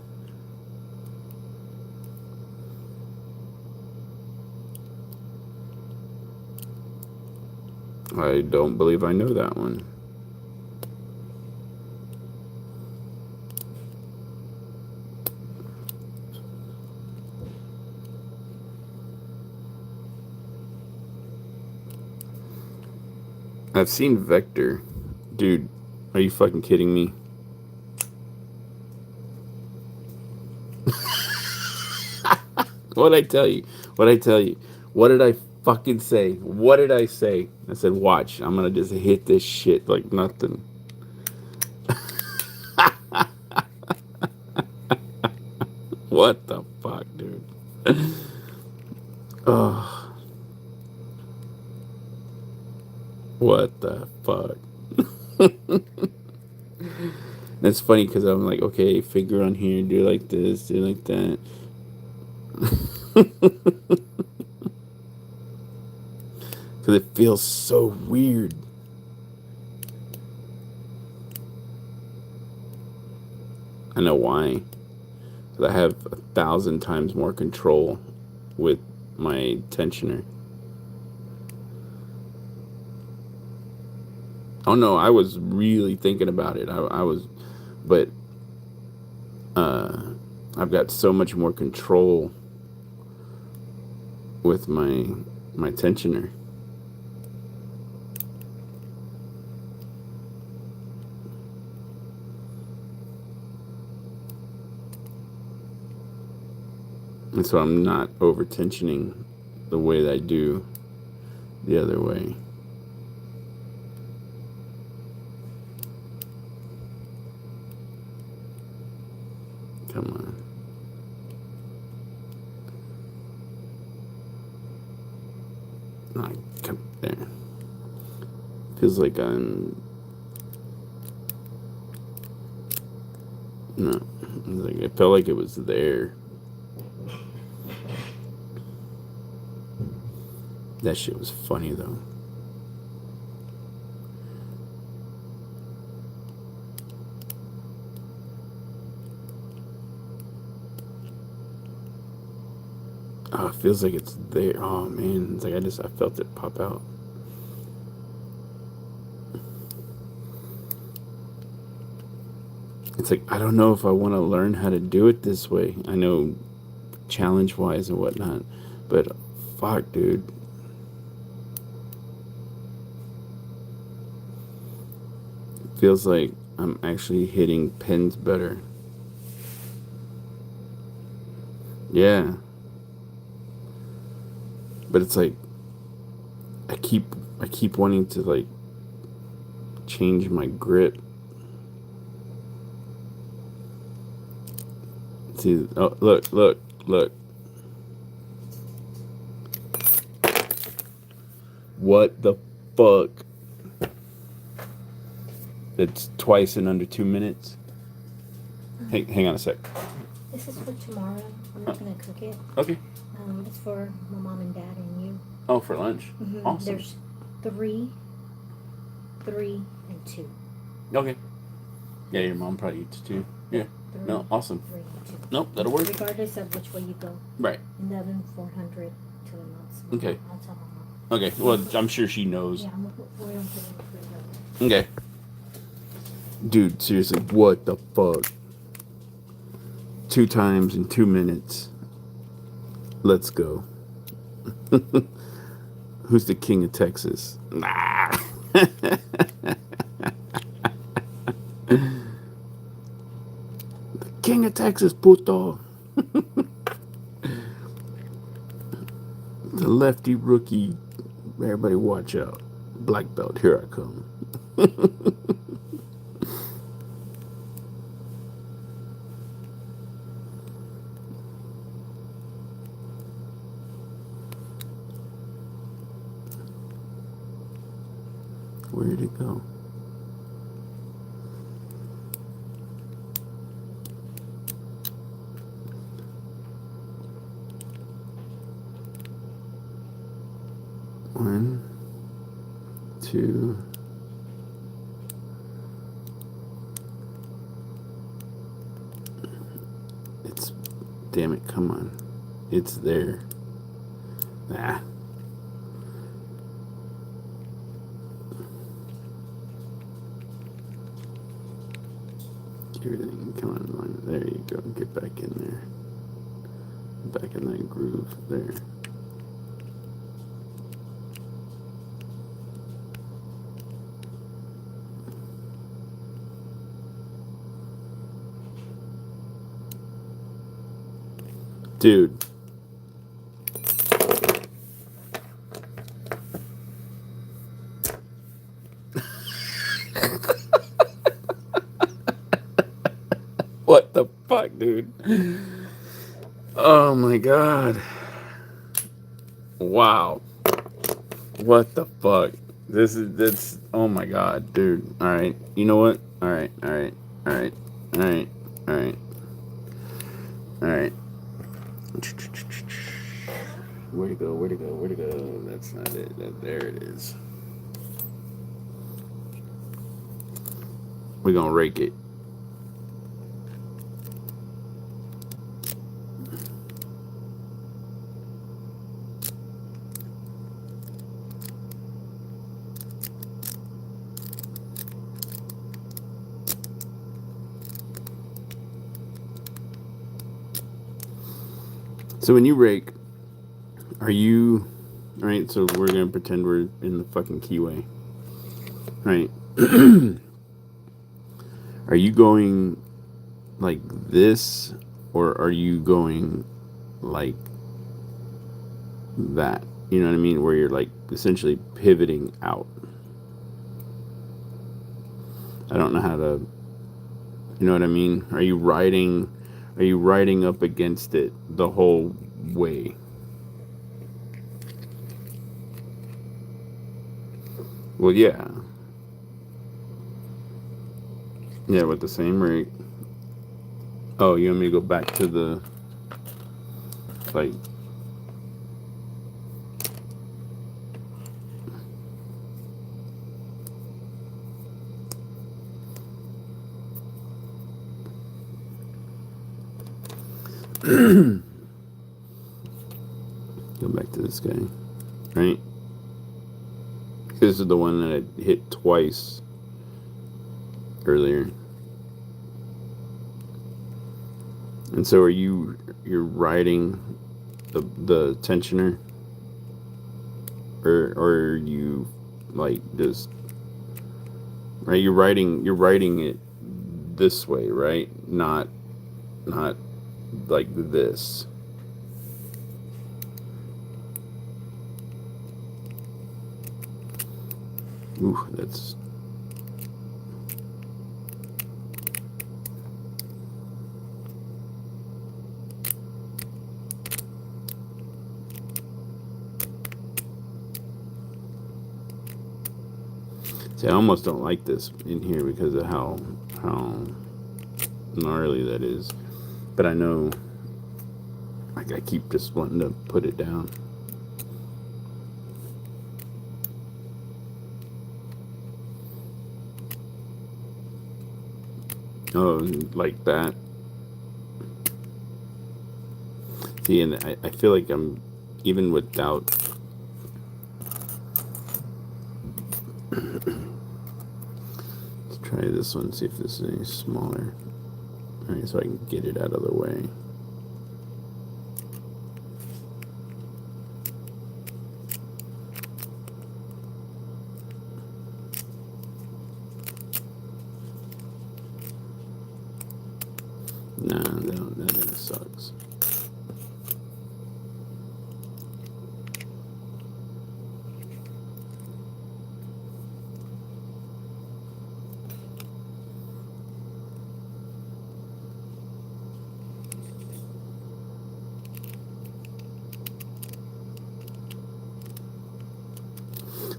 I don't believe I know that one. I've seen Vector. Dude, are you fucking kidding me? What'd I tell you? What'd I tell you? What did I fucking say? What did I say? I said, watch, I'm gonna just hit this shit like nothing. What the fuck, dude? Oh. What the fuck? That's funny because I'm like, okay, finger on here, do like this, do like that. Because it feels so weird. I know why. Because I have 1,000 times more control with my tensioner. Oh no, I was really thinking about it. I was, but I've got so much more control with my tensioner. And so I'm not over tensioning the way that I do the other way. Come on. No, come there. Feels like I'm... No. Like, it felt like it was there. That shit was funny, though. Oh, it feels like it's there. Oh, man. It's like I felt it pop out. It's like, I don't know if I want to learn how to do it this way. I know challenge-wise and whatnot, but fuck, dude. It feels like I'm actually hitting pins better. Yeah. But it's like I keep wanting to like change my grip. See, oh, look. What the fuck? It's twice in under 2 minutes. Hang on a sec. This is for tomorrow. I'm not gonna cook it. Okay. It's for my mom and dad and you. Oh, for lunch. Mm-hmm. Awesome. There's 3, and 2. Okay. Yeah, your mom probably eats too. Yeah. 3, No, awesome. 3 and 2. Nope, that'll work. Regardless of which way you go. Right. 11,400 to the months. Okay. I'll tell my mom. Okay. Well, I'm sure she knows. Yeah, we're gonna put it in the fridge. Okay. Dude, seriously, what the fuck? 2 times in 2 minutes. Let's go. Who's the king of Texas? Nah. The king of Texas, puto. The lefty rookie. Everybody watch out. Black belt, here I come. Where did it go? One, two. It's, damn it, come on. It's there. Ah. Everything, come on, there you go. Get back in there. Back in that groove there. Dude. What the fuck, dude? Oh my god. Wow. What the fuck? That's, oh my god, dude. Alright. You know what? Alright. Alright. Alright. Alright. Alright. Alright. Where'd it go? Where'd it go? Where'd it go? That's not it. There it is. We're gonna rake it. So when you rake, are you, right? So we're gonna pretend we're in the fucking keyway, right? Are you going like this, or are you going like that? You know what I mean? Where you're like essentially pivoting out. I don't know how to, you know what I mean? Are you riding up against it the whole way? Well, yeah. Yeah, with the same rate. Oh, you want me to go back to the, like, go back to this guy, right? This is the one that I hit twice earlier. And so you're riding the tensioner, or are you like just, right? You're riding it this way, right? Not like this. Ooh, that's, see, I almost don't like this in here because of how gnarly that is. But I know, like, I keep just wanting to put it down. Oh, like that. See, and I feel like I'm, even without, let's try this one, see if this is any smaller. Alright, so I can get it out of the way. Nah, that sucks.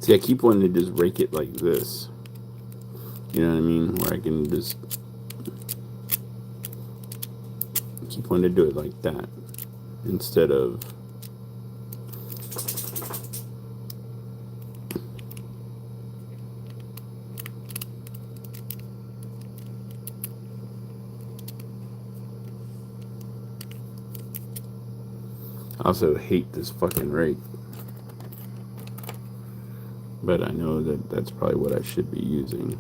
See, I keep wanting to just rake it like this. You know what I mean? Where I can just keep wanting to do it like that instead of. I also hate this fucking rake. But I know that that's probably what I should be using.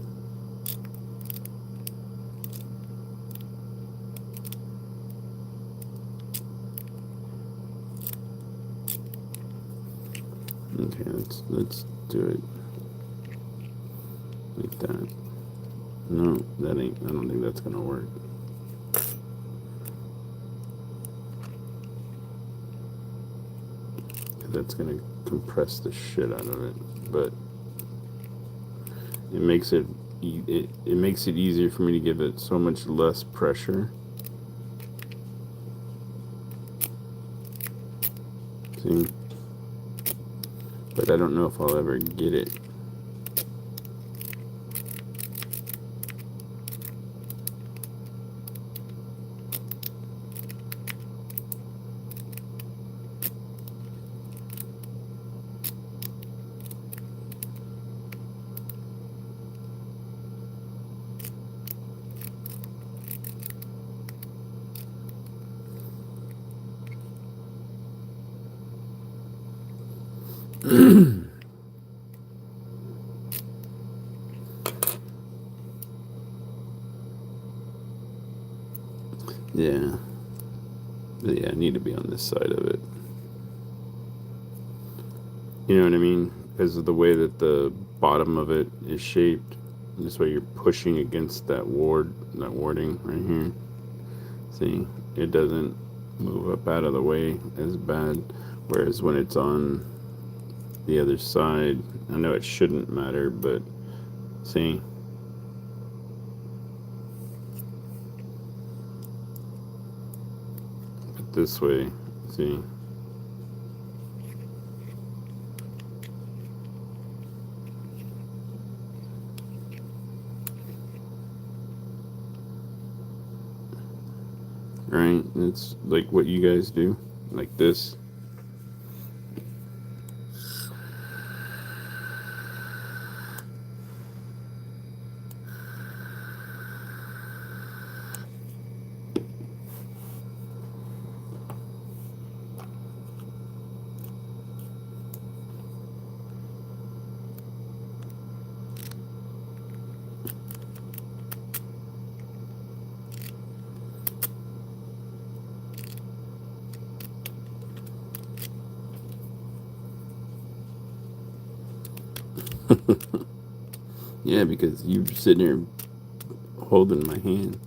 Okay, let's do it like that. No, that ain't. I don't think that's gonna work. That's gonna compress the shit out of it, but it makes it makes it easier for me to give it so much less pressure. See, but I don't know if I'll ever get it. Yeah. But yeah, I need to be on this side of it. You know what I mean? Because of the way that the bottom of it is shaped. This way you're pushing against that warding right here. See, it doesn't move up out of the way as bad. Whereas when it's on the other side, I know it shouldn't matter, but see. But this way, see. Right? It's like what you guys do, like this. Yeah, because you're sitting here holding my hand.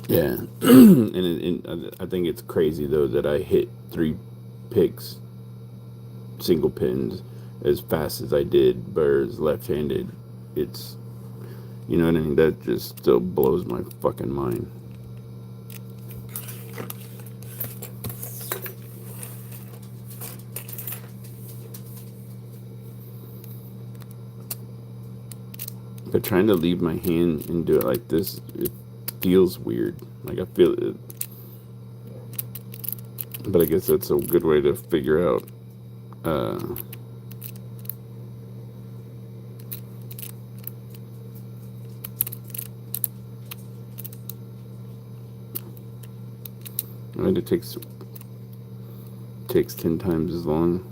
Yeah, and I think it's crazy though that I hit 3 picks, single pins, as fast as I did, whereas left-handed, it's, you know what I mean? That just still blows my fucking mind. But trying to leave my hand and do it like this, it feels weird. Like I feel it. But I guess that's a good way to figure out. Right, it takes 10 times as long.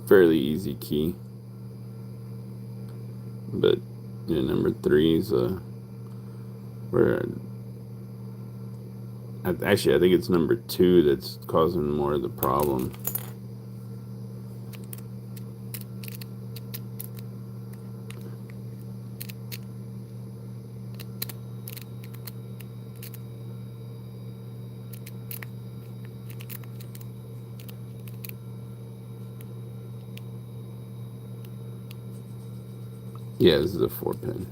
Fairly easy key. But yeah, number 3 is where actually I think it's number 2 that's causing more of the problem. Yeah, this is a 4-pin.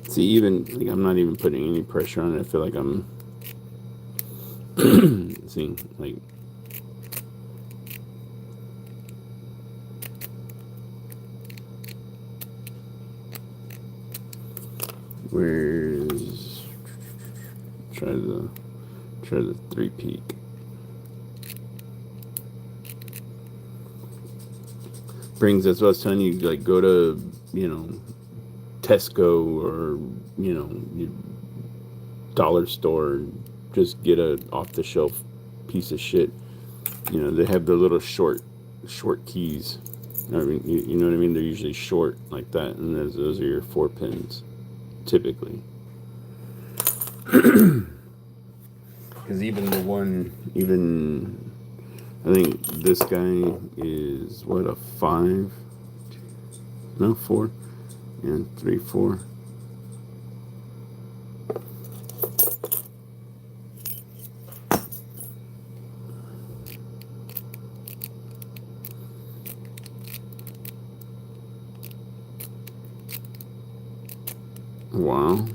See, even like I'm not even putting any pressure on it. I feel like I'm seeing like where's try the 3-peak. Brings, that's what I was telling you, like go to, Tesco or, dollar store, just get a off the shelf piece of shit. They have the little short keys. I mean, you know what I mean? They're usually short like that, and those are your 4 pins, typically. Because even I think this guy is what, a 5? No, 4. And 3, 4. Wow.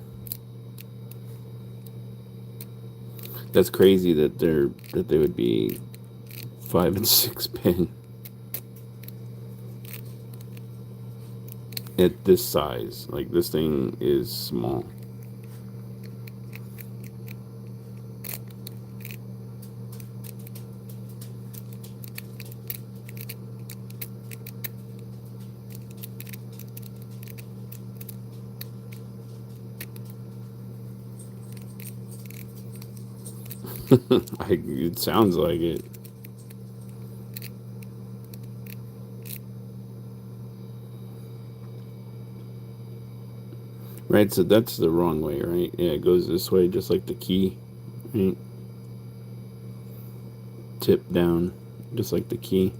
That's crazy that they would be 5 and 6 pin at this size. Like, this thing is small. It sounds like it. Right, so that's the wrong way, right? Yeah, it goes this way, just like the key. Right? Tip down, just like the key.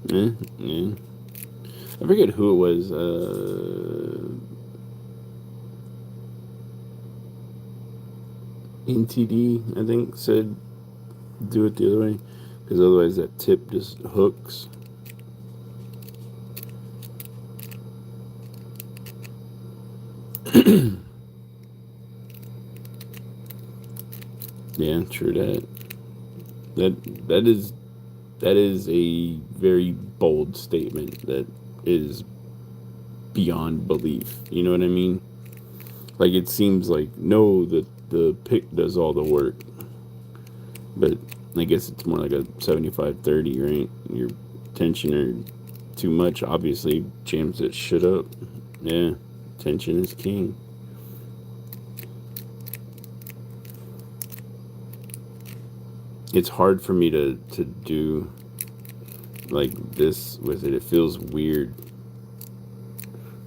Yeah, yeah. I forget who it was. NTD, I think, said do it the other way, because otherwise that tip just hooks. Yeah, true that. That is a very bold statement that is beyond belief. You know what I mean? Like, it seems like, no, that the pick does all the work, but I guess it's more like a 75-30, right? Your tensioner too much obviously jams that shit up. Yeah, tension is king. It's hard for me to do like this with it. It feels weird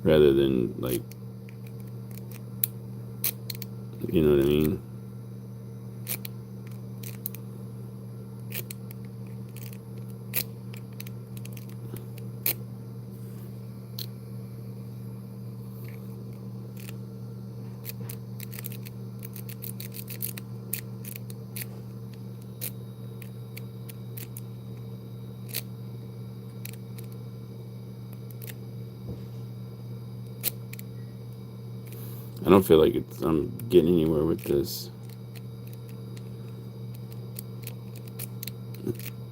rather than like, you know what I mean? I don't feel like I'm getting anywhere with this.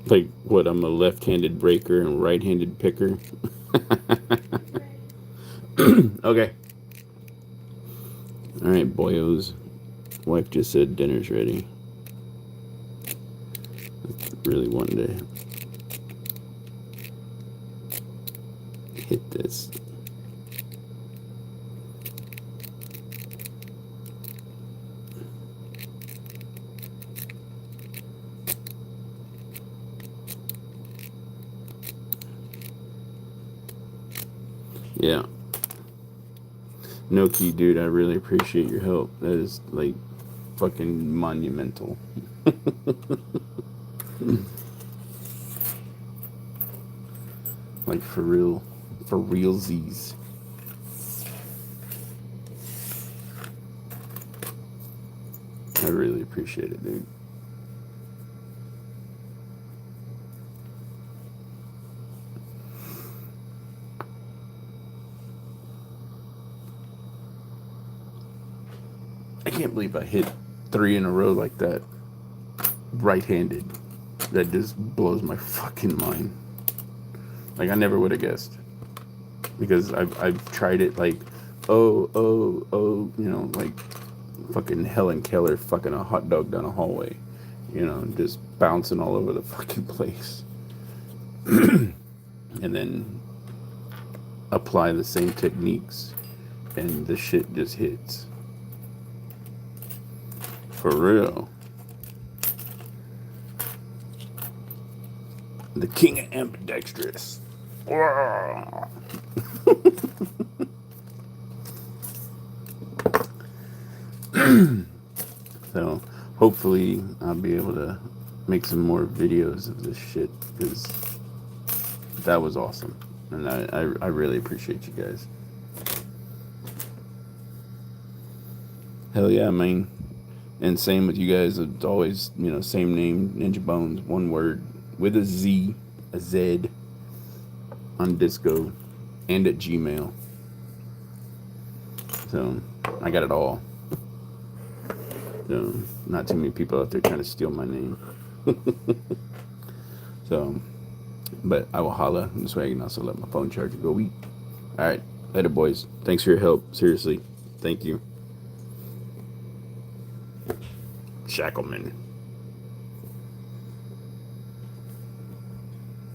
Like, what, I'm a left-handed breaker and right-handed picker? Okay. Alright, boyos. Wife just said dinner's ready. Really wanted to hit this. Yeah. No key, dude. I really appreciate your help. That is like fucking monumental. Like for real. For realsies. I really appreciate it, dude. I can't believe I hit 3 in a row like that. Right-handed. That just blows my fucking mind. Like, I never would have guessed. Because I've tried it like, you know, like fucking Helen Keller fucking a hot dog down a hallway. You know, just bouncing all over the fucking place. And then apply the same techniques and the shit just hits. For real. The king of ambidextrous. So hopefully I'll be able to make some more videos of this shit, because that was awesome. And I really appreciate you guys. Hell yeah, man. And same with you guys. It's always, you know, same name, Ninja Bones, one word, with a Z, a Z, on Disco, and at Gmail. So, I got it all. So, not too many people out there trying to steal my name. So, but I will holla this way. I can also let my phone charger go weak. Alright, later, boys. Thanks for your help. Seriously. Thank you. Shacklemen.